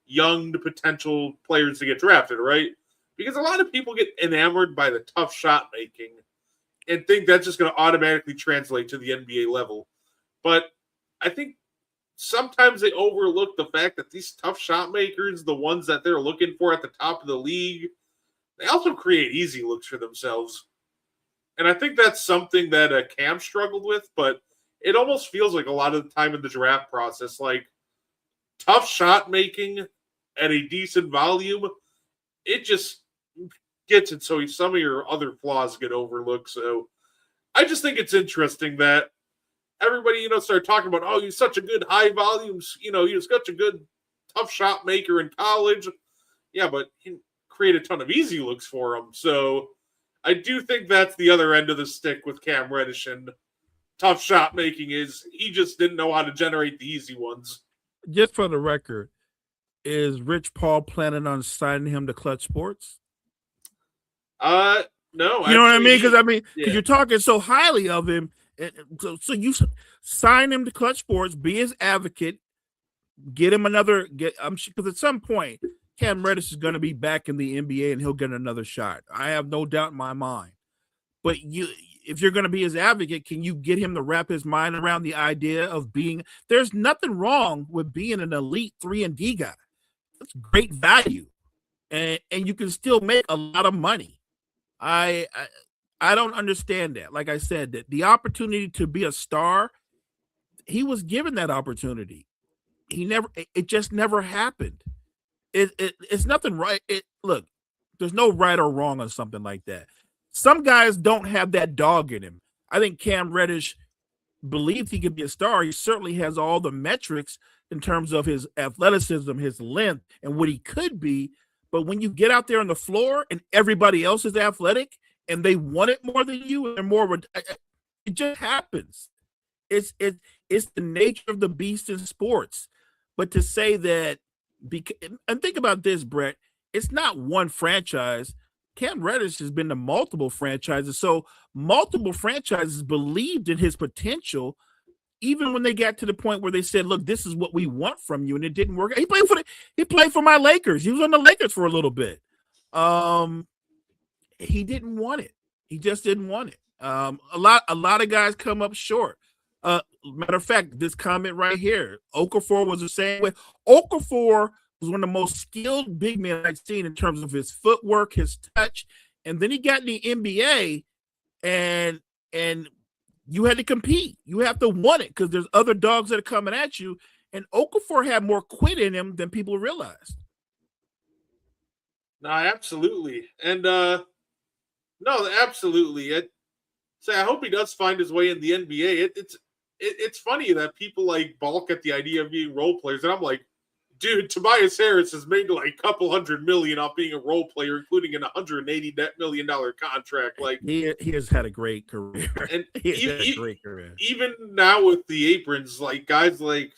young potential players to get drafted, right? Because a lot of people get enamored by the tough shot making and think that's just going to automatically translate to the NBA level. But I think sometimes they overlook the fact that these tough shot makers, the ones that they're looking for at the top of the league, they also create easy looks for themselves. And I think that's something that Cam struggled with, but it almost feels like a lot of the time in the draft process, tough shot making at a decent volume, it just gets it so some of your other flaws get overlooked. So I just think it's interesting that everybody, started talking about, oh, he's such a good high volumes, he was such a good tough shot maker in college. Yeah, but he create a ton of easy looks for him. So I do think that's the other end of the stick with Cam Reddish, and tough shot making is he just didn't know how to generate the easy ones. Just for the record, is Rich Paul planning on signing him to Clutch Sports? No. You know what I mean? Because yeah. you're talking so highly of him. So you sign him to Clutch Sports, be his advocate, get him another. Because at some point, Cam Reddish is going to be back in the NBA and he'll get another shot. I have no doubt in my mind. But if you're going to be his advocate, can you get him to wrap his mind around the idea of being? There's nothing wrong with being an elite 3-and-D guy. That's great value, and you can still make a lot of money. I don't understand that. Like I said, that the opportunity to be a star, he was given that opportunity. It just never happened. It's nothing right. Look, there's no right or wrong on something like that. Some guys don't have that dog in him. I think Cam Reddish believes he could be a star. He certainly has all the metrics in terms of his athleticism, his length, and what he could be. But when you get out there on the floor and everybody else is athletic and they want it more than you, and they're more, it just happens. It's the nature of the beast in sports. But to say that, and think about this, Brett, it's not one franchise. Cam Reddish has been to multiple franchises. So multiple franchises believed in his potential, even when they got to the point where they said, look, this is what we want from you. And it didn't work. He played for my Lakers. He was on the Lakers for a little bit. He didn't want it. He just didn't want it. A lot of guys come up short. Matter of fact, this comment right here, Okafor was the same way. Okafor was one of the most skilled big men I've seen in terms of his footwork, his touch, and then he got in the NBA, and you had to compete. You have to want it because there's other dogs that are coming at you, and Okafor had more quit in him than people realized. No, absolutely, and no, absolutely. I hope he does find his way in the NBA. It's funny that people like balk at the idea of being role players, and I'm like, dude, Tobias Harris has made like a couple $100 million off being a role player, including an $180 million contract. Like he has had a great career, and even now with the aprons, like guys like,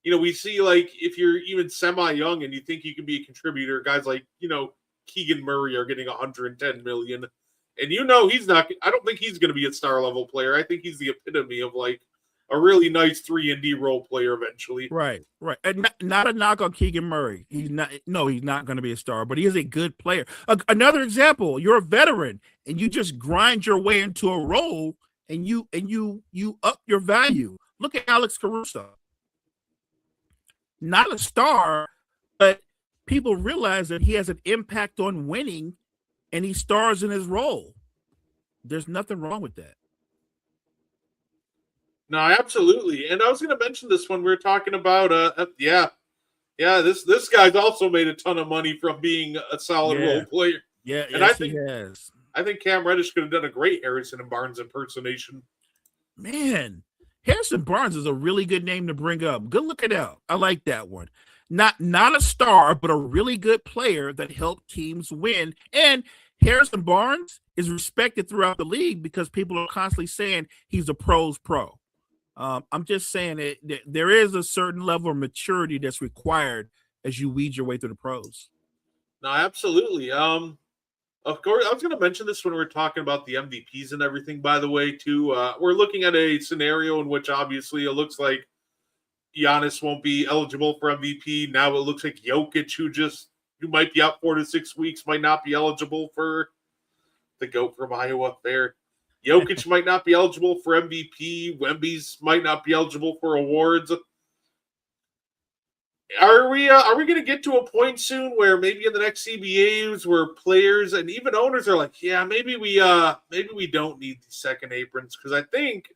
we see like if you're even semi-young and you think you can be a contributor, guys like Keegan Murray are getting $110 million, and he's not. I don't think he's going to be a star level player. I think he's the epitome of like a really nice 3-and-D role player eventually. Right. And not a knock on Keegan Murray. He's not going to be a star, but he is a good player. Another example, you're a veteran and you just grind your way into a role and you up your value. Look at Alex Caruso. Not a star, but people realize that he has an impact on winning and he stars in his role. There's nothing wrong with that. No, absolutely. And I was going to mention this when we were talking about, this guy's also made a ton of money from being a solid role player. Yeah, and yes, he has. I think Cam Reddish could have done a great Harrison and Barnes impersonation. Man, Harrison Barnes is a really good name to bring up. Good looking out. I like that one. Not a star, but a really good player that helped teams win. And Harrison Barnes is respected throughout the league because people are constantly saying he's a pro's pro. I'm just saying that there is a certain level of maturity that's required as you weed your way through the pros. No, absolutely. Of course, I was going to mention this when we were talking about the MVPs and everything, by the way, too. We're looking at a scenario in which obviously it looks like Giannis won't be eligible for MVP. Now it looks like Jokic, who might be out 4 to 6 weeks, might not be eligible for the GOAT from Iowa there. Jokic might not be eligible for MVP. Wemby's might not be eligible for awards. Are we going to get to a point soon where maybe in the next CBAs where players and even owners are like, yeah, maybe we don't need the second aprons, because I think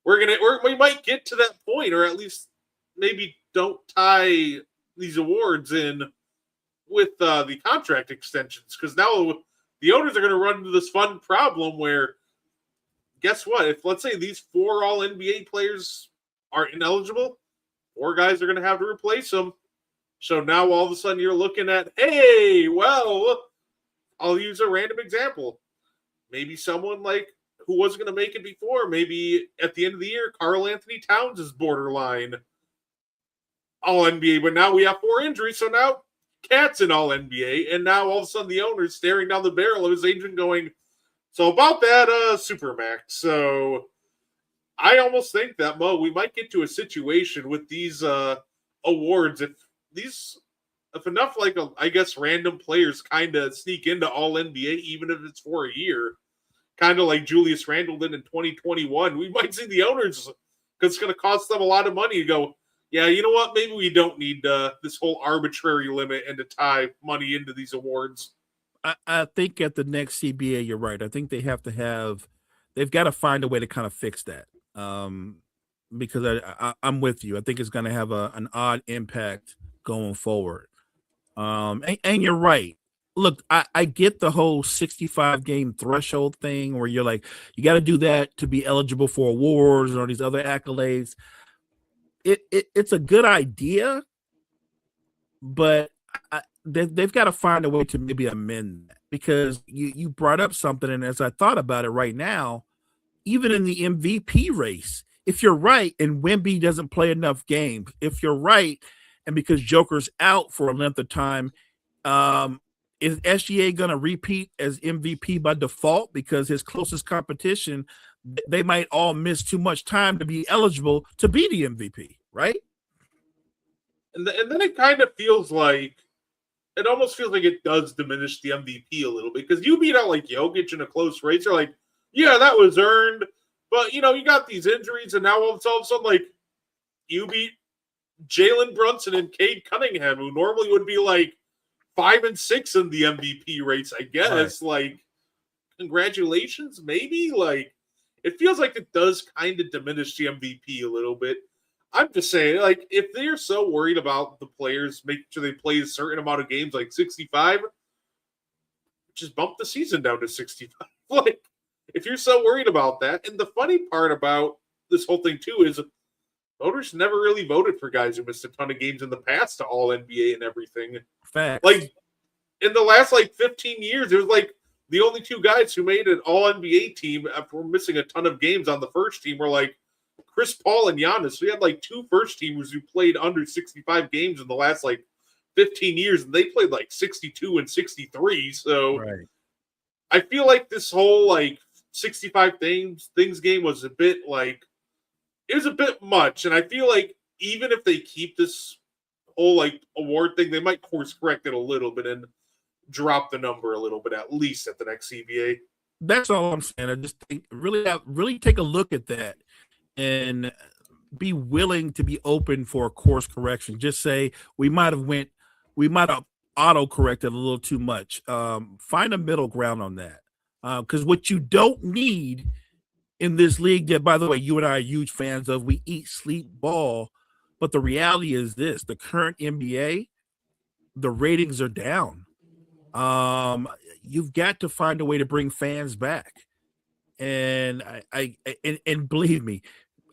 we might get to that point, or at least maybe don't tie these awards in with the contract extensions, because now the owners are going to run into this fun problem where guess what? If let's say these 4 all NBA players are ineligible, 4 guys are going to have to replace them. So now all of a sudden you're looking at, hey, well, I'll use a random example. Maybe someone like who wasn't going to make it before, maybe at the end of the year, Karl Anthony Towns is borderline all NBA, but now we have 4 injuries, so now Cat's in all NBA, and now all of a sudden the owner's staring down the barrel of his agent going, so about that Supermax. So I almost think that, Mo, we might get to a situation with these awards if enough, like, I guess, random players kind of sneak into all NBA, even if it's for a year, kind of like Julius Randle did in 2021, we might see the owners, because it's going to cost them a lot of money, to go, yeah, you know what? Maybe we don't need this whole arbitrary limit and to tie money into these awards. I think at the next CBA, you're right. I think they've got to find a way to kind of fix that. Because I'm with you. I think it's going to have an odd impact going forward. And you're right. Look, I get the whole 65 game threshold thing where you're like, you got to do that to be eligible for awards or these other accolades. It's a good idea, but they've got to find a way to maybe amend that, because you brought up something, and as I thought about it right now, even in the MVP race, if you're right and Wemby doesn't play enough games, if you're right and because Joker's out for a length of time, is SGA going to repeat as MVP by default because his closest competition, they might all miss too much time to be eligible to be the MVP, right? And then it kind of feels like, it almost feels like it does diminish the MVP a little bit, because you beat out like Jokic in a close race. You're like, yeah, that was earned. But, you got these injuries, and now all of a sudden, like, you beat Jalen Brunson and Cade Cunningham, who normally would be like 5 and 6 in the MVP race, I guess. Right. Like, congratulations, maybe? Like, it feels like it does kind of diminish the MVP a little bit. I'm just saying, like, if they're so worried about the players making sure they play a certain amount of games, like 65, just bump the season down to 65. Like, if you're so worried about that. And the funny part about this whole thing, too, is voters never really voted for guys who missed a ton of games in the past to all NBA and everything. Facts. Like, in the last, 15 years, there's, the only 2 guys who made an all NBA team after missing a ton of games on the first team were, Chris Paul and Giannis. We had, 2 first-teamers who played under 65 games in the last, 15 years, and they played, 62 and 63. So right. I feel like this whole, 65 things game was a bit, it was a bit much. And I feel like even if they keep this whole, award thing, they might course correct it a little bit and drop the number a little bit, at least at the next CBA. That's all I'm saying. I just think really take a look at that and be willing to be open for a course correction. Just say we might have auto corrected a little too much. Find a middle ground on that. Because what you don't need in this league that, by the way, you and I are huge fans of, we eat, sleep, ball. But the reality is this: the current NBA, the ratings are down. You've got to find a way to bring fans back. And I believe me,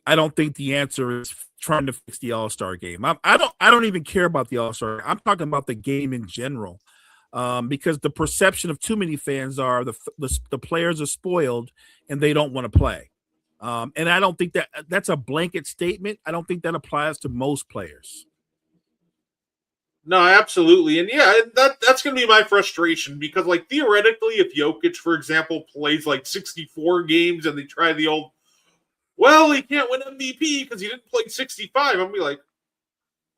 I don't think the answer is trying to fix the All-Star game. I don't even care about the All-Star. I'm talking about the game in general. Because the perception of too many fans are the players are spoiled and they don't want to play. And I don't think that's a blanket statement. I don't think that applies to most players. No, absolutely. And yeah, that's going to be my frustration, because theoretically, if Jokic, for example, plays 64 games and they try the old, well, he can't win MVP because he didn't play 65. I'm going to be like,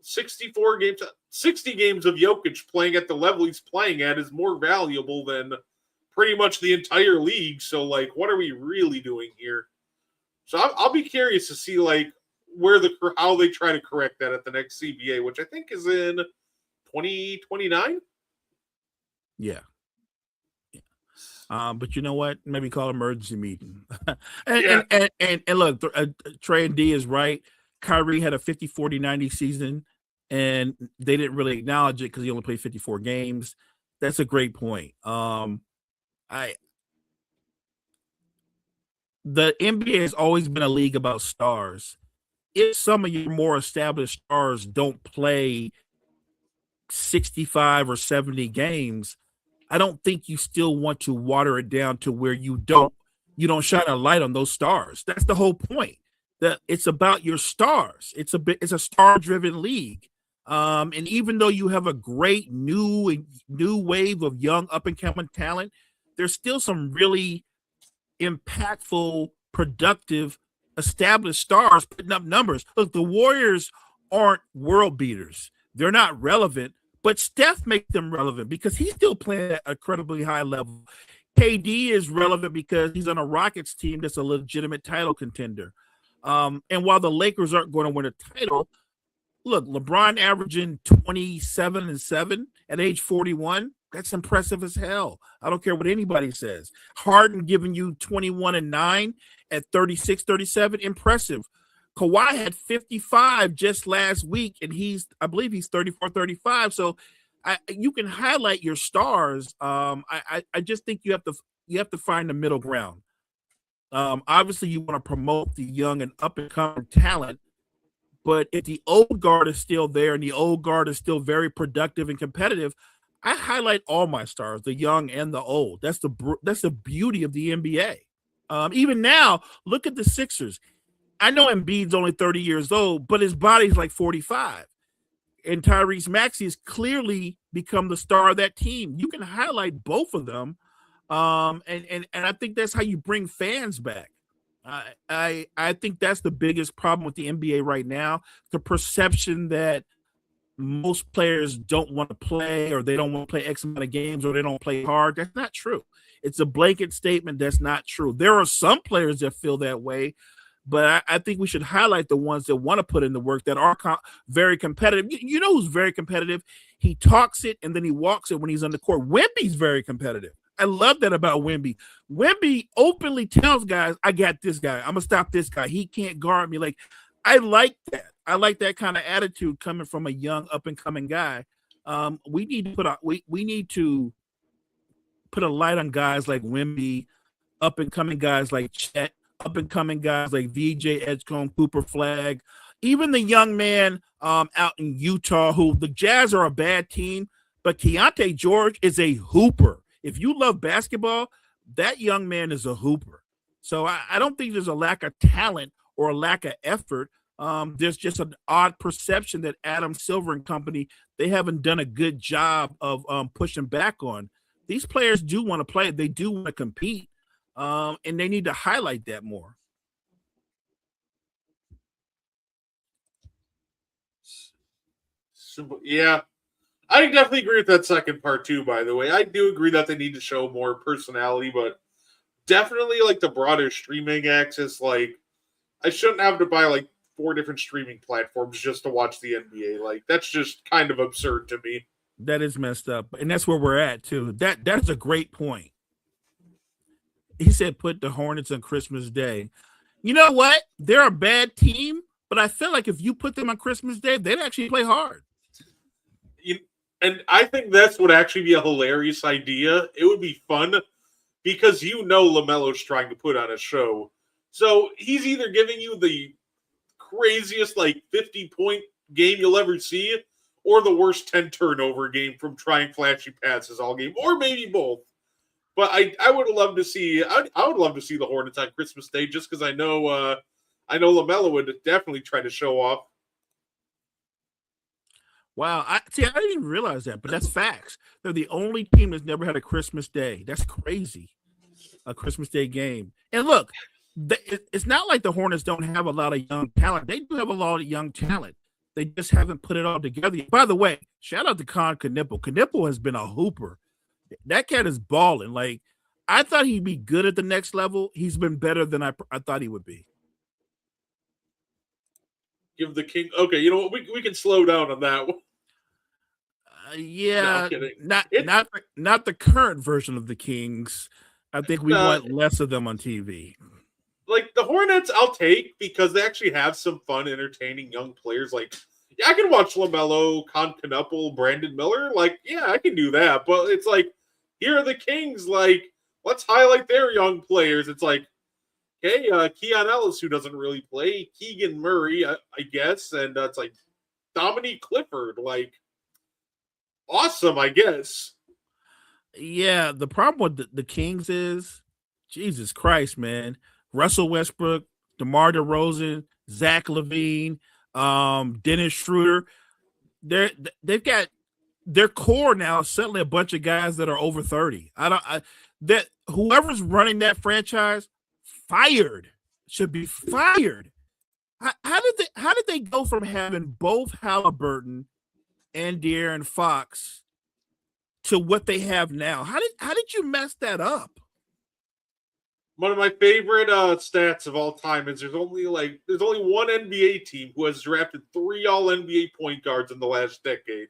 64 games, 60 games of Jokic playing at the level he's playing at is more valuable than pretty much the entire league. So, what are we really doing here? So I'll be curious to see, how they try to correct that at the next CBA, which I think is in 2029. Yeah. But you know what? Maybe call emergency meeting. and look, Trey and D is right. Kyrie had a 50, 40, 90 season, and they didn't really acknowledge it because he only played 54 games. That's a great point. the NBA has always been a league about stars. If some of your more established stars don't play 65 or 70 games, I don't think you still want to water it down to where you don't shine a light on those stars. That's the whole point. That it's about your stars. It's a star-driven league. And even though you have a great new wave of young up-and-coming talent, there's still some really impactful, productive, established stars putting up numbers. Look, the Warriors aren't world beaters. They're not relevant, but Steph makes them relevant because he's still playing at a incredibly high level. KD is relevant because he's on a Rockets team that's a legitimate title contender. And while the Lakers aren't going to win a title, look, LeBron averaging 27 and 7 at age 41. That's impressive as hell. I don't care what anybody says. Harden giving you 21 and 9 at 36, 37. Impressive. Kawhi had 55 just last week, and I believe he's 34, 35. So you can highlight your stars. I just think you have to find the middle ground. Obviously, you want to promote the young and up-and-coming talent, but if the old guard is still there and the old guard is still very productive and competitive, I highlight all my stars, the young and the old. That's the beauty of the NBA. Even now, look at the Sixers. I know Embiid's only 30 years old, but his body's like 45. And Tyrese Maxey has clearly become the star of that team. You can highlight both of them. And I think that's how you bring fans back. I think that's the biggest problem with the NBA right now. The perception that most players don't want to play, or they don't want to play X amount of games, or they don't play hard. That's not true. It's a blanket statement. That's not true. There are some players that feel that way, but I think we should highlight the ones that want to put in the work, that are very competitive. You know who's very competitive? He talks it and then he walks it when he's on the court. Wemby's very competitive. I love that about Wemby. Wemby openly tells guys, I got this guy. I'm going to stop this guy. He can't guard me. Like, I like that. I like that kind of attitude coming from a young up-and-coming guy. We need to put a light on guys like Wemby, up-and-coming guys like Chet, up-and-coming guys like VJ Edgecombe, Cooper Flagg, even the young man out in Utah, who the Jazz are a bad team, but Keontae George is a hooper. If you love basketball, that young man is a hooper. So I don't think there's a lack of talent or a lack of effort. There's just an odd perception that Adam Silver and company, they haven't done a good job of pushing back on. These players do want to play. They do want to compete, and they need to highlight that more. Yeah, I definitely agree with that second part too, by the way. I do agree that they need to show more personality, but definitely like the broader streaming access. Like, I shouldn't have to buy like 4 different streaming platforms just to watch the NBA. Like, that's just kind of absurd to me. That is messed up. And that's where we're at too. That's a great point. He said put the Hornets on Christmas Day. You know what? They're a bad team, but I feel like if you put them on Christmas Day, they'd actually play hard. And I think that's would actually be a hilarious idea. It would be fun because LaMelo's trying to put on a show. So he's either giving you the craziest, like, 50-point game you'll ever see, or the worst 10-turnover game from trying flashy passes all game, or maybe both. But I would love to see I would love to see the Hornets on Christmas Day, just because I know LaMelo would definitely try to show off. Wow. I didn't even realize that, but that's facts. They're the only team that's never had a Christmas Day. That's crazy. A Christmas Day game. And look, it's not like the Hornets don't have a lot of young talent. They do have a lot of young talent. They just haven't put it all together yet. By the way, shout out to Con Knipple. Knipple has been a hooper. That cat is balling. Like, I thought he'd be good at the next level. He's been better than I thought he would be. Give the King. Okay, you know what? We can slow down on that one. Yeah, not the current version of the Kings. I think we want less of them on TV. Like, the Hornets, I'll take because they actually have some fun, entertaining young players. Like, yeah, I can watch LaMelo, Con Knipple, Brandon Miller. Like, yeah, I can do that. But it's like, here are the Kings. Like, let's highlight their young players. It's like, okay, Keon Ellis, who doesn't really play, Keegan Murray, I guess, and it's like Dominique Clifford, like awesome, I guess. Yeah, the problem with the Kings is, Jesus Christ, man. Russell Westbrook, DeMar DeRozan, Zach LaVine, Dennis Schroeder. They've got their core now, certainly a bunch of guys that are over 30. That whoever's running that franchise should be fired. How did they go from having both Halliburton and De'Aaron Fox to what they have now? How did you mess that up? One of my favorite stats of all time is there's only one NBA team who has drafted 3 All NBA point guards in the last decade,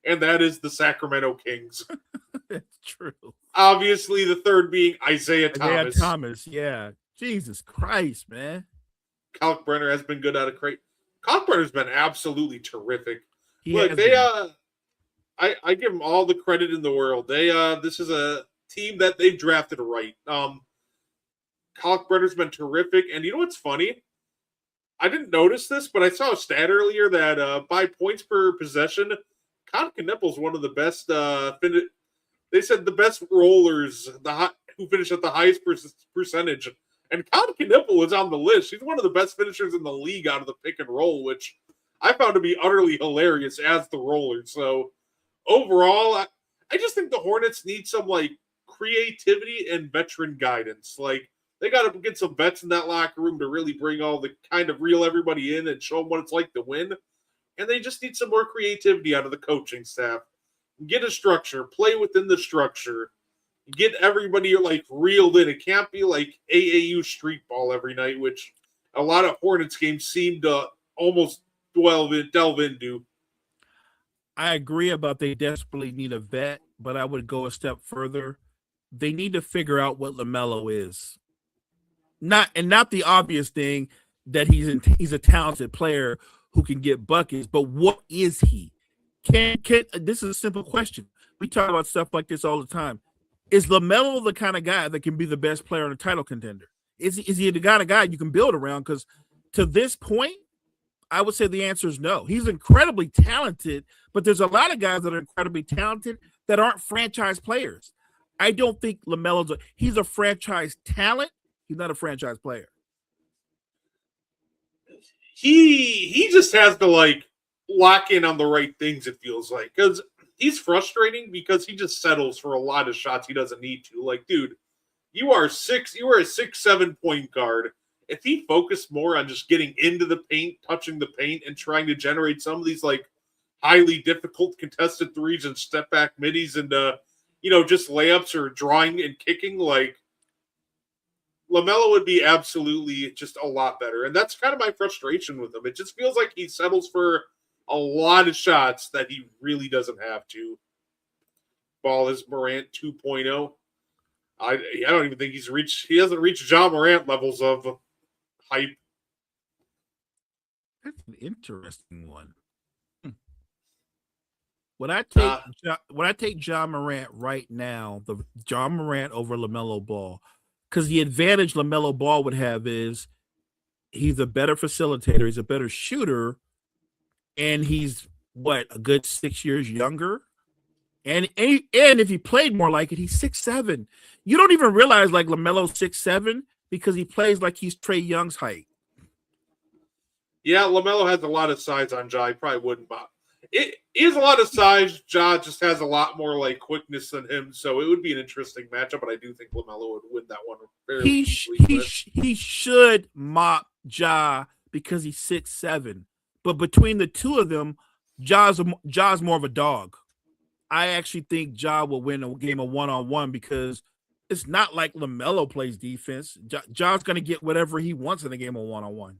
and that is the Sacramento Kings. That's true. Obviously, the third being Isaiah Thomas. Yeah. Jesus Christ, man. Kalkbrenner has been good out of crate. Kalkbrenner's been absolutely terrific. Look, I give them all the credit in the world. This is a team that they've drafted right. Kalkbrenner's been terrific, and you know what's funny? I didn't notice this, but I saw a stat earlier that by points per possession, Connor Knippel's one of the best. They said the best rollers, who finish at the highest percentage, and Connor Knippel was on the list. He's one of the best finishers in the league out of the pick and roll, which I found to be utterly hilarious as the roller. So overall, I just think the Hornets need some like creativity and veteran guidance. Like they got to get some vets in that locker room to really bring all the kind of reel everybody in and show them what it's like to win. And they just need some more creativity out of the coaching staff. Get a structure, play within the structure, get everybody like reeled in. It can't be like AAU street ball every night, which a lot of Hornets games seem to almost delve into. I agree about they desperately need a vet, but I would go a step further. They need to figure out what LaMelo is. Not the obvious thing that he's a talented player who can get buckets, but what is he? Can this is a simple question. We talk about stuff like this all the time. Is LaMelo the kind of guy that can be the best player on a title contender? Is he the kind of guy you can build around? Because to this point, I would say the answer is no. He's incredibly talented, but there's a lot of guys that are incredibly talented that aren't franchise players. I don't think he's a franchise talent. He's not a franchise player. He just has to like lock in on the right things, it feels like, because he's frustrating because he just settles for a lot of shots he doesn't need to. Like, dude, you are a 6'7" point guard. If he focused more on just getting into the paint, touching the paint, and trying to generate some of these like highly difficult contested threes and step back middies and just layups or drawing and kicking, like LaMelo would be absolutely just a lot better. And that's kind of my frustration with him. It just feels like he settles for a lot of shots that he really doesn't have to. Ball is Morant 2.0. I don't even think he hasn't reached John Morant levels of hype. That's an interesting one. When I take John Morant right now, the John Morant over LaMelo Ball, because the advantage LaMelo Ball would have is he's a better facilitator, he's a better shooter, and he's a good 6 years younger. And if he played more like it, he's 6'7". You don't even realize like LaMelo's 6'7" because he plays like he's Trae Young's height. Yeah, LaMelo has a lot of size on Ja. He probably wouldn't, but it is a lot of size. Ja just has a lot more like quickness than him, so it would be an interesting matchup. But I do think LaMelo would win that one very easily. He should mop Ja because he's 6'7". But between the two of them, Ja's more of a dog. I actually think Ja will win a game of one-on-one because it's not like LaMelo plays defense. Ja's going to get whatever he wants in a game of one-on-one.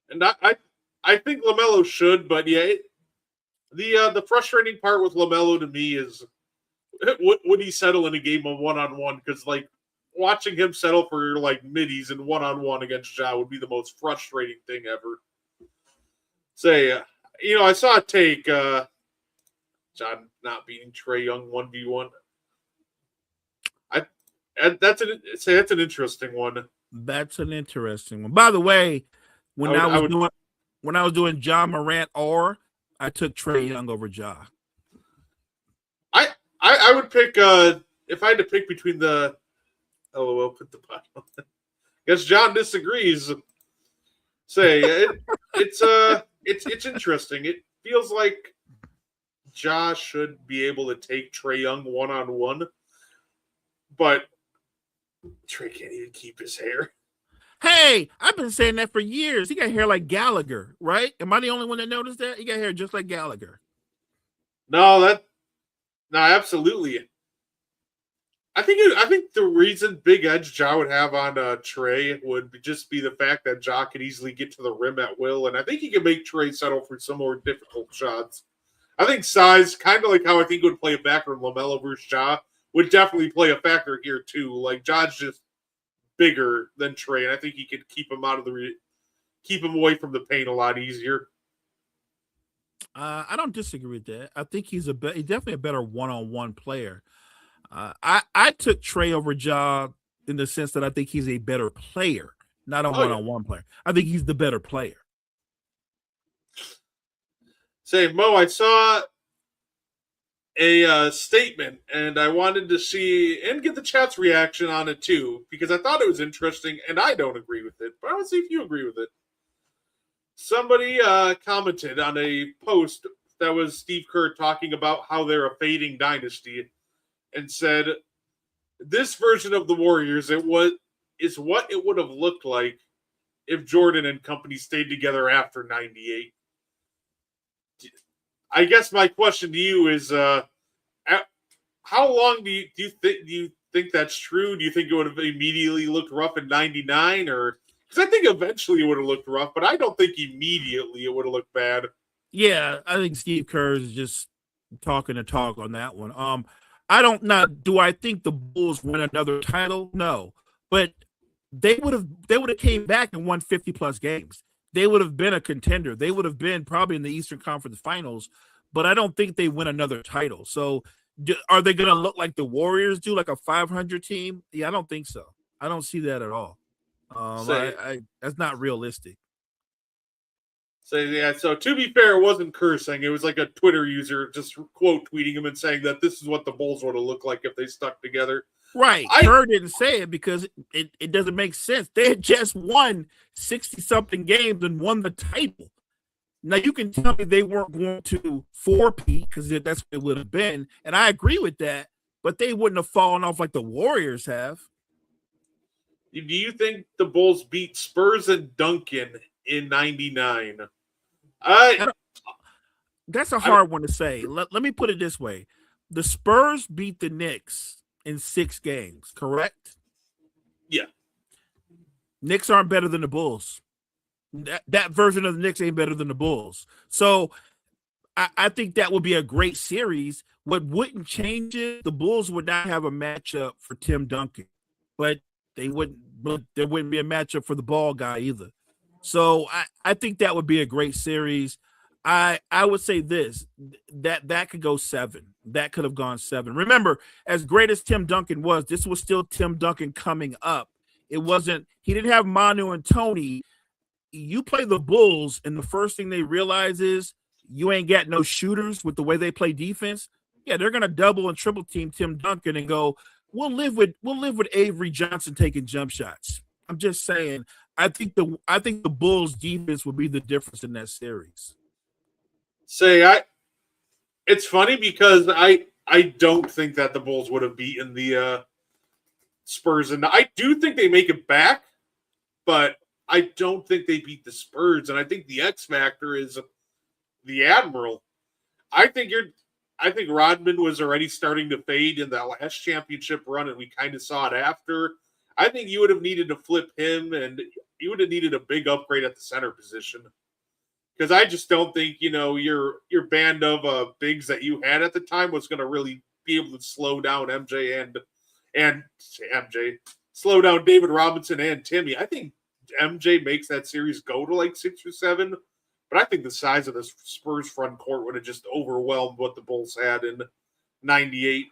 And I think LaMelo should, but yeah, the frustrating part with LaMelo to me is would he settle in a game of one-on-one? Because like watching him settle for like middies and one-on-one against Ja would be the most frustrating thing ever. Say, I saw a take, John not beating Trae Young 1v1. That's an interesting one. That's an interesting one. By the way, when I was doing John Morant I took Trae Young over Ja. I would pick if I had to pick between the LOL put the bottom. Guess John disagrees. It's interesting. It feels like Ja should be able to take Trae Young 1-on-1, but Trae can't even keep his hair. Hey, I've been saying that for years. He got hair like Gallagher, right? Am I the only one that noticed that? He got hair just like Gallagher. No, absolutely. I think the reason Big Edge Ja would have on Trae would just be the fact that Ja could easily get to the rim at will, and I think he can make Trae settle for some more difficult shots. I think size, kind of like how I think it would play a factor in LaMelo versus Ja, would definitely play a factor here too. Like Ja's just bigger than Trae, and I think he could keep him keep him away from the paint a lot easier. I don't disagree with that. I think he's definitely a better one-on-one player. I took Trae over Ja in the sense that I think he's a better player, not a one-on-one player. I think he's the better player. Say, Mo, I saw a statement, and I wanted to see and get the chat's reaction on it too, because I thought it was interesting, and I don't agree with it, but I want to see if you agree with it. Somebody commented on a post that was Steve Kerr talking about how they're a fading dynasty, and said, "This version of the Warriors is what it would have looked like if Jordan and company stayed together after '98." I guess my question to you is, how long do you think that's true? Do you think it would have immediately looked rough in '99, or because I think eventually it would have looked rough, but I don't think immediately it would have looked bad. Yeah, I think Steve Kerr is just talking the talk on that one. Do I think the Bulls win another title? No, but they would have came back and won 50 plus games. They would have been a contender. They would have been probably in the Eastern Conference Finals, but I don't think they win another title. So are they going to look like the Warriors do, like a 500 team? Yeah, I don't think so. I don't see that at all. That's not realistic. So to be fair, it wasn't cursing. It was like a Twitter user just quote tweeting him and saying that this is what the Bulls would have looked like if they stuck together. Right. Kerr didn't say it because it doesn't make sense. They had just won 60-something games and won the title. Now, you can tell me they weren't going to four-peat because that's what it would have been, and I agree with that, but they wouldn't have fallen off like the Warriors have. Do you think the Bulls beat Spurs and Duncan in '99? That's a hard one to say. Let me put it this way. The Spurs beat the Knicks in 6 games, correct? Yeah. Knicks aren't better than the Bulls. That version of the Knicks ain't better than the Bulls. So I think that would be a great series. What wouldn't change it, the Bulls would not have a matchup for Tim Duncan, but there wouldn't be a matchup for the ball guy either. So I think that would be a great series. I would say this, that could go 7. That could have gone 7. Remember, as great as Tim Duncan was, this was still Tim Duncan coming up. He didn't have Manu and Tony. You play the Bulls, and the first thing they realize is you ain't got no shooters with the way they play defense. Yeah, they're gonna double and triple team Tim Duncan and go, we'll live with Avery Johnson taking jump shots. I'm just saying, I think the Bulls defense would be the difference in that series. It's funny because I don't think that the Bulls would have beaten the Spurs, and I do think they make it back, but I don't think they beat the Spurs, and I think the X factor is the Admiral. I think Rodman was already starting to fade in that last championship run, and we kind of saw it after. I think you would have needed to flip him, and you would have needed a big upgrade at the center position. Because I just don't think, your band of bigs that you had at the time was going to really be able to slow down MJ and slow down David Robinson and Timmy. I think MJ makes that series go to like 6 or 7, but I think the size of the Spurs front court would have just overwhelmed what the Bulls had in '98.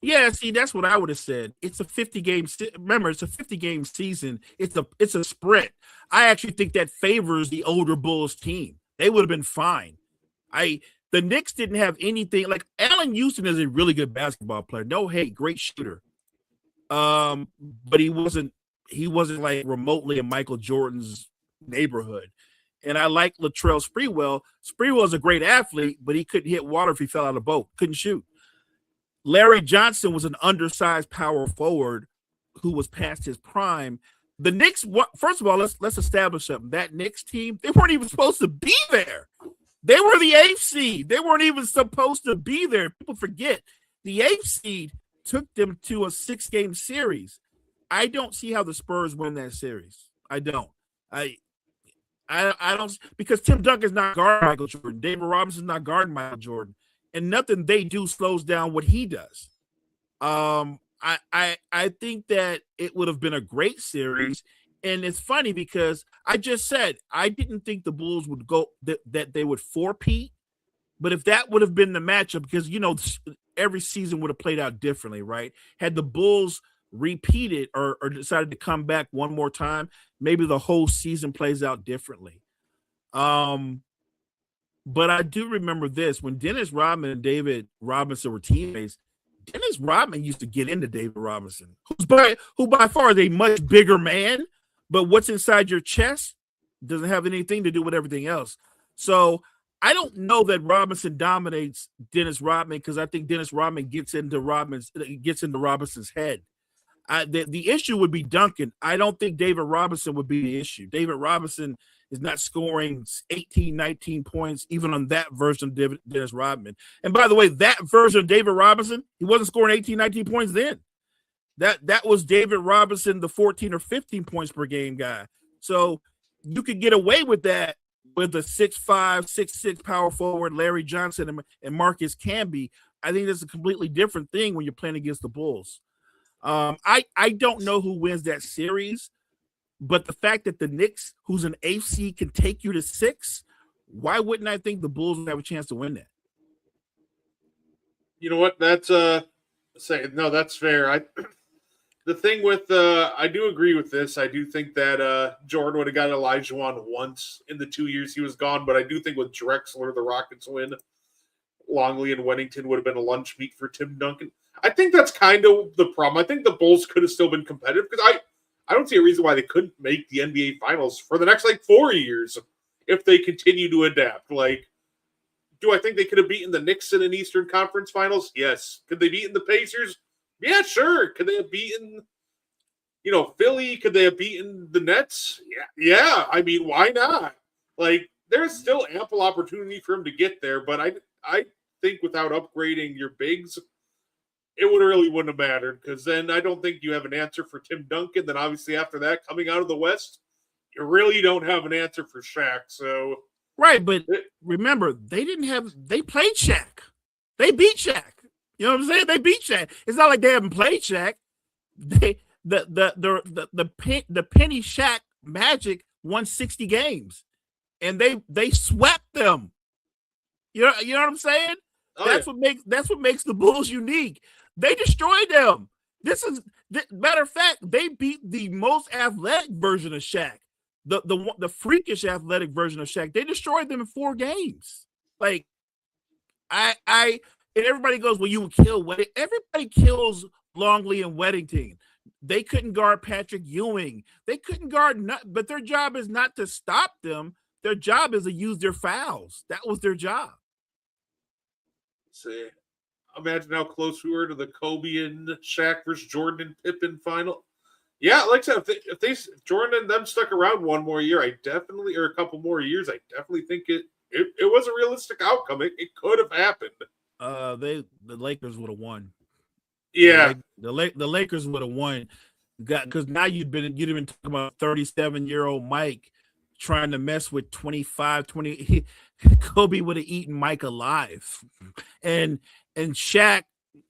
Yeah, see, that's what I would have said. It's a 50 game. Remember, it's a 50 game season. It's a sprint. I actually think that favors the older Bulls team. They would have been fine. The Knicks didn't have anything like Allen Houston is a really good basketball player. No hate, great shooter. But he wasn't like remotely in Michael Jordan's neighborhood. And I like Latrell Sprewell. Sprewell's a great athlete, but he couldn't hit water if he fell out of a boat. Couldn't shoot. Larry Johnson was an undersized power forward who was past his prime. The Knicks, first of all, let's establish something. That Knicks team, they weren't even supposed to be there. They were the 8th seed. They weren't even supposed to be there. People forget. The 8th seed took them to a 6-game series. I don't see how the Spurs win that series. I don't. I don't, because Tim Duncan's not guarding Michael Jordan. David Robinson's not guarding Michael Jordan. And nothing they do slows down what he does. I think that it would have been a great series. And it's funny because I just said I didn't think the Bulls would go that they would four-peat. But if that would have been the matchup, because every season would have played out differently, right? Had the Bulls repeated or decided to come back one more time, maybe the whole season plays out differently. But I do remember this when Dennis Rodman and David Robinson were teammates. Dennis Rodman used to get into David Robinson, who by far is a much bigger man, but what's inside your chest doesn't have anything to do with everything else. So I don't know that Robinson dominates Dennis Rodman because I think Dennis Rodman gets into Robinson's head. The issue would be Duncan. I don't think David Robinson would be the issue. David Robinson is not scoring 18, 19 points, even on that version of Dennis Rodman. And by the way, that version of David Robinson, he wasn't scoring 18, 19 points then. That was David Robinson, the 14 or 15 points per game guy. So you could get away with that with a 6'5", 6'6" power forward, Larry Johnson and Marcus Camby. I think that's a completely different thing when you're playing against the Bulls. I don't know who wins that series, but the fact that the Knicks, who's an 8th seed, can take you to 6, why wouldn't I think the Bulls would have a chance to win that? You know what? That's that's fair. The thing with I do agree with this. I do think that Jordan would have got Olajuwon once in the 2 years he was gone, but I do think with Drexler, the Rockets win, Longley and Weddington would have been a lunch meat for Tim Duncan. I think that's kind of the problem. I think the Bulls could have still been competitive because I don't see a reason why they couldn't make the NBA Finals for the next 4 years if they continue to adapt. Do I think they could have beaten the Knicks in an Eastern Conference Finals? Yes. Could they beaten the Pacers? Yeah, sure. Could they have beaten, Philly? Could they have beaten the Nets? Yeah. I mean, why not? There's still ample opportunity for him to get there, but I think without upgrading your bigs, it wouldn't have mattered because then I don't think you have an answer for Tim Duncan. Then obviously after that, coming out of the West, you really don't have an answer for Shaq. So right, but remember they played Shaq. They beat Shaq. You know what I'm saying? They beat Shaq. It's not like they haven't played Shaq. The penny Shaq Magic won 60 games, and they swept them. You know what I'm saying? That's what makes the Bulls unique. They destroyed them. Matter of fact, they beat the most athletic version of Shaq, the freakish athletic version of Shaq. They destroyed them in 4 games. And everybody goes, well, you would kill Weddington. Everybody kills Longley and Weddington. They couldn't guard Patrick Ewing. They couldn't guard, but their job is not to stop them. Their job is to use their fouls. That was their job. See, imagine how close we were to the Kobe and Shaq versus Jordan and Pippen final. Yeah, like I said, if Jordan and them stuck around one more year, or a couple more years, I definitely think it was a realistic outcome. It could have happened. The Lakers would have won. Yeah, the Lakers would have won. Because now you'd have been talking about 37-year-old Mike trying to mess with 20. Kobe would have eaten Mike alive, and Shaq.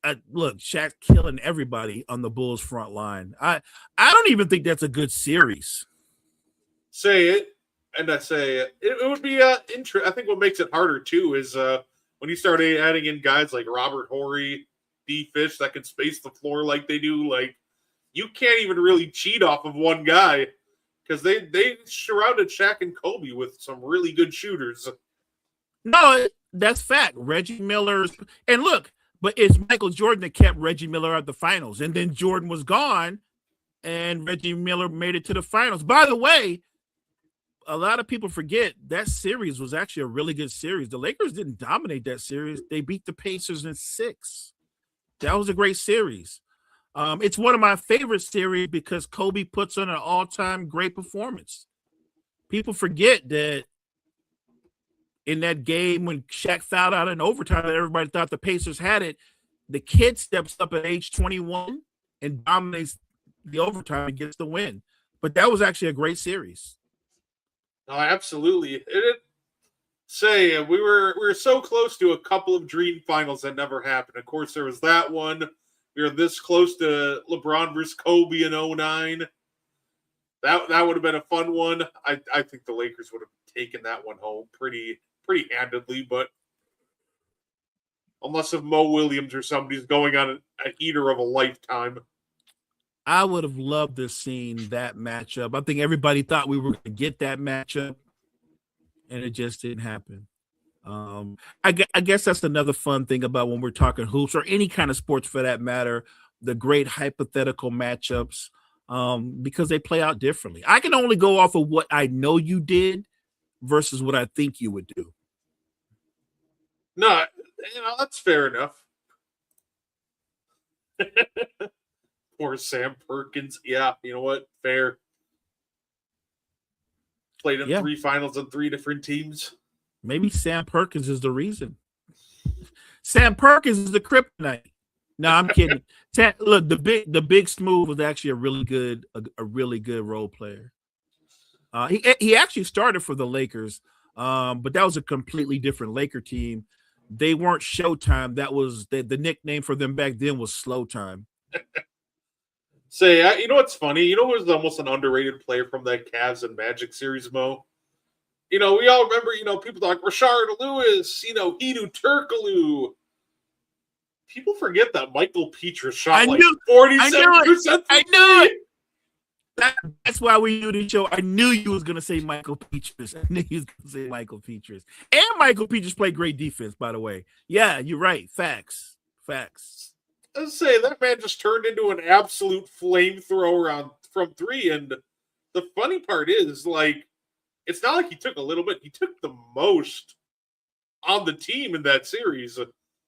Shaq's killing everybody on the Bulls front line. I don't even think that's a good series. Say it, and I say it. It would be interesting. I think what makes it harder too is when you start adding in guys like Robert Horry, D Fish that can space the floor like they do. Like, you can't even really cheat off of one guy because they surrounded Shaq and Kobe with some really good shooters. No, that's fact. Reggie Miller's and look, but it's Michael Jordan that kept Reggie Miller at the finals, and then Jordan was gone, and Reggie Miller made it to the finals. By the way, a lot of people forget that series was actually a really good series. The Lakers didn't dominate that series. They beat the Pacers in 6. That was a great series. It's one of my favorite series because Kobe puts on an all-time great performance. People forget that in that game when Shaq fouled out in overtime and everybody thought the Pacers had it, the kid steps up at age 21 and dominates the overtime and gets the win. But that was actually a great series. No, absolutely. We were so close to a couple of dream finals that never happened. Of course, there was that one. We were this close to LeBron versus Kobe in 2009. That would have been a fun one. I think the Lakers would have taken that one home pretty handedly, but unless if Mo Williams or somebody's going on a heater of a lifetime. I would have loved to have seen that matchup. I think everybody thought we were going to get that matchup, and it just didn't happen. I guess that's another fun thing about when we're talking hoops or any kind of sports for that matter, the great hypothetical matchups, because they play out differently. I can only go off of what I know you did versus what I think you would do. No, that's fair enough. Poor Sam Perkins. Yeah, you know what? Fair. Played in 3 finals on 3 different teams. Maybe Sam Perkins is the reason. Sam Perkins is the kryptonite. No, I'm kidding. Look, the big Smooth was actually a really good role player. He actually started for the Lakers, but that was a completely different Laker team. They weren't Showtime. That was the nickname for them back then was Slow Time. You know what's funny? You know who was almost an underrated player from that Cavs and Magic series, Mo? We all remember, people like Rashard Lewis, Hedo Turkoglu. People forget that Michael Petras shot 47%. I knew it. That's why we knew the show. I knew you was going to say Michael Petras. I knew you was going to say Michael Petras. And Michael Petras played great defense, by the way. Yeah, you're right. Facts. Let's say that man just turned into an absolute flamethrower from 3. And the funny part is, it's not like he took a little bit. He took the most on the team in that series.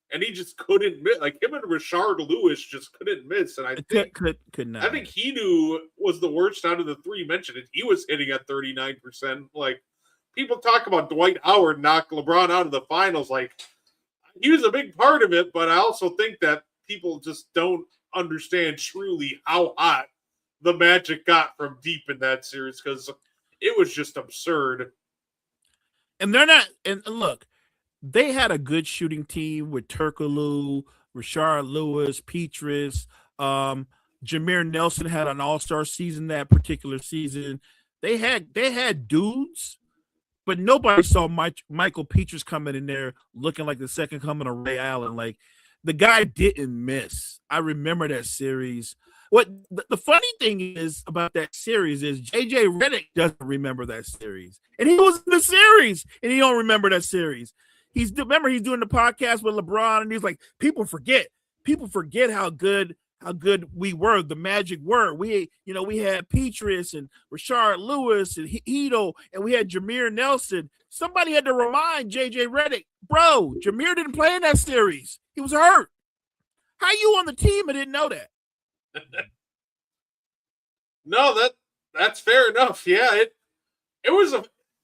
And he just couldn't miss. Him and Rashard Lewis just couldn't miss. And I think could not. I think Hedo was the worst out of the 3 mentioned. He was hitting at 39%. People talk about Dwight Howard knocked LeBron out of the finals. He was a big part of it, but I also think that people just don't understand truly how hot the Magic got from deep in that series because it was just absurd. And they're not. And look, they had a good shooting team with Turkoglu, Rashard Lewis, Petras. Jameer Nelson had an all-star season that particular season. They had dudes, but nobody saw Michael Petras coming in there looking like the second coming of Ray Allen. The guy didn't miss. I remember that series. What the funny thing is about that series is JJ Redick doesn't remember that series. And he was in the series and he don't remember that series. Remember he's doing the podcast with LeBron and he's like, people forget how good we were, the Magic were. We had Petras and Rashard Lewis and Hedo, and we had Jameer Nelson. Somebody had to remind JJ Redick, bro, Jameer didn't play in that series. He was hurt. How you on the team and didn't know that? No, that's fair enough. Yeah, it was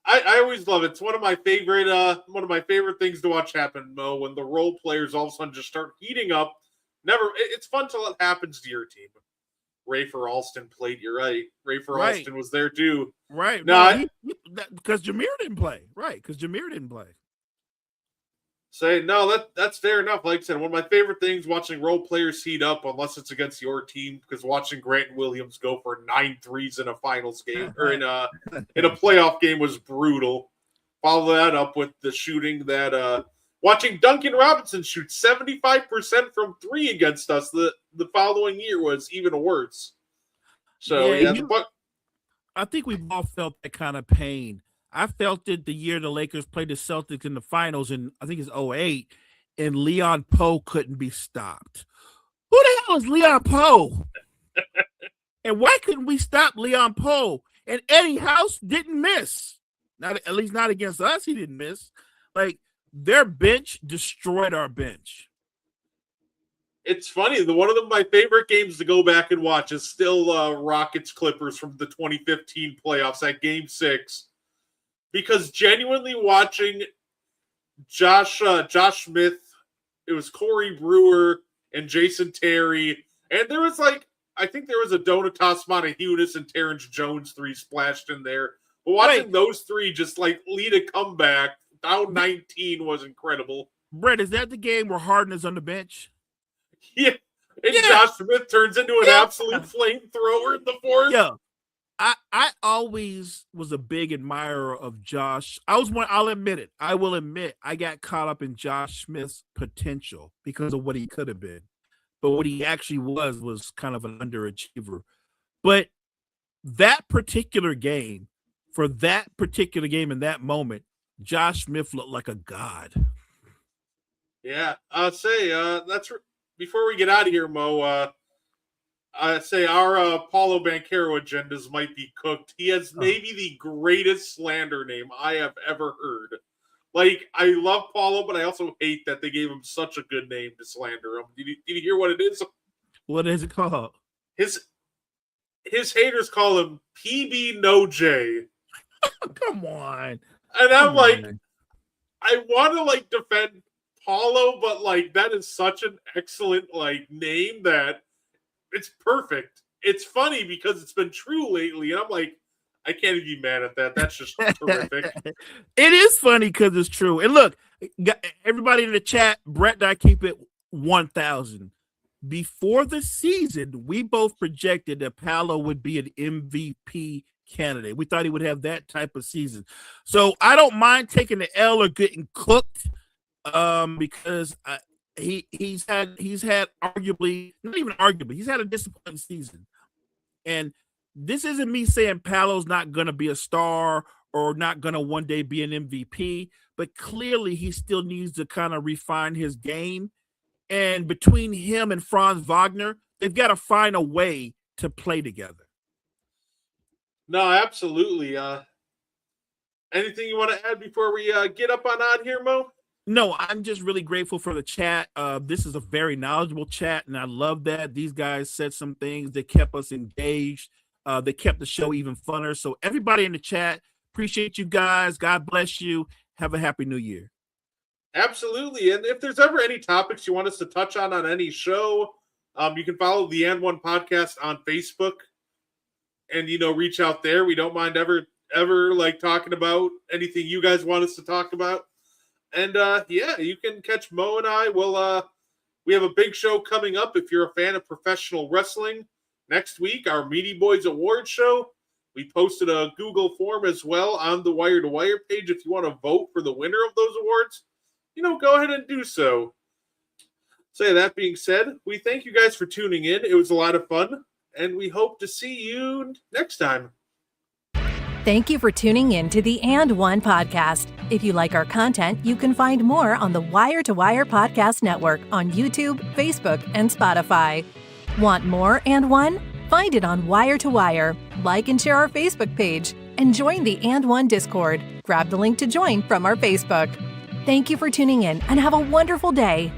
I always love it. It's one of my favorite things to watch happen, Mo, when the role players all of a sudden just start heating up. It's fun till it happens to your team. Rafer Alston played. You're right. Rafer Alston was there too. Right. No, because Jameer didn't play. Right. Because Jameer didn't play. That's fair enough. Like I said, one of my favorite things watching role players heat up, unless it's against your team, because watching Grant Williams go for 9 threes in a finals game or in a playoff game was brutal. Follow that up with the shooting that Watching Duncan Robinson shoot 75% from three against us the following year was even worse. So, I think we've all felt that kind of pain. I felt it the year the Lakers played the Celtics in the finals, and I think it's 2008, and Leon Powe couldn't be stopped. Who the hell is Leon Powe? And why couldn't we stop Leon Powe? And Eddie House didn't miss. At least not against us, he didn't miss. Like, their bench destroyed our bench. It's funny. One of my favorite games to go back and watch is still Rockets Clippers from the 2015 playoffs at Game 6. Because genuinely watching Josh Smith, it was Corey Brewer and Jason Terry, and there was I think there was a Donatas Montezuma and Terrence Jones 3 splashed in there. But watching those three just lead a comeback down 19 was incredible. Brett, is that the game where Harden is on the bench? Yeah. And Josh Smith turns into an absolute flamethrower in the fourth. Yeah. I always was a big admirer of Josh. I'll admit it. I will admit I got caught up in Josh Smith's potential because of what he could have been. But what he actually was kind of an underachiever. But that particular game, for that particular game in that moment, Josh Smith looked like a god. Yeah, I'll say before we get out of here, Mo, I'd say our Paulo Banchero agendas might be cooked. He has maybe the greatest slander name I have ever heard. I love Paulo, but I also hate that they gave him such a good name to slander him. Did you hear what it is? What is it called? His haters call him PB No J. Come on. And I'm I want to defend Paulo, but that is such an excellent name that it's perfect. It's funny because it's been true lately, and I'm I can't even be mad at that. That's just terrific. It is funny because it's true. And look, everybody in the chat, Brett and I keep it 1,000. Before the season, we both projected that Paolo would be an MVP candidate. We thought he would have that type of season. So I don't mind taking the L or getting cooked because he's had arguably, not even arguably, he's had a disappointing season. And this isn't me saying Paolo's not going to be a star or not going to one day be an MVP, but clearly he still needs to kind of refine his game. And between him and Franz Wagner, they've got to find a way to play together. No, absolutely. Anything you want to add before we get up on out here, Mo? No, I'm just really grateful for the chat. This is a very knowledgeable chat, and I love that. These guys said some things that kept us engaged. They kept the show even funner. So everybody in the chat, appreciate you guys. God bless you. Have a happy new year. Absolutely. And if there's ever any topics you want us to touch on any show, you can follow the And One Podcast on Facebook and, reach out there. We don't mind ever talking about anything you guys want us to talk about. And you can catch Mo and I. We have a big show coming up. If you're a fan of professional wrestling, next week, our Meaty Boys Awards show. We posted a Google form as well on the Wire to Wire page. If you want to vote for the winner of those awards, go ahead and do so. So that being said, we thank you guys for tuning in. It was a lot of fun, and we hope to see you next time. Thank you for tuning in to the And One Podcast. If you like our content, you can find more on the Wire to Wire Podcast Network on YouTube, Facebook, and Spotify. Want more And One? Find it on Wire to Wire. Like and share our Facebook page, and join the And One Discord. Grab the link to join from our Facebook. Thank you for tuning in, and have a wonderful day.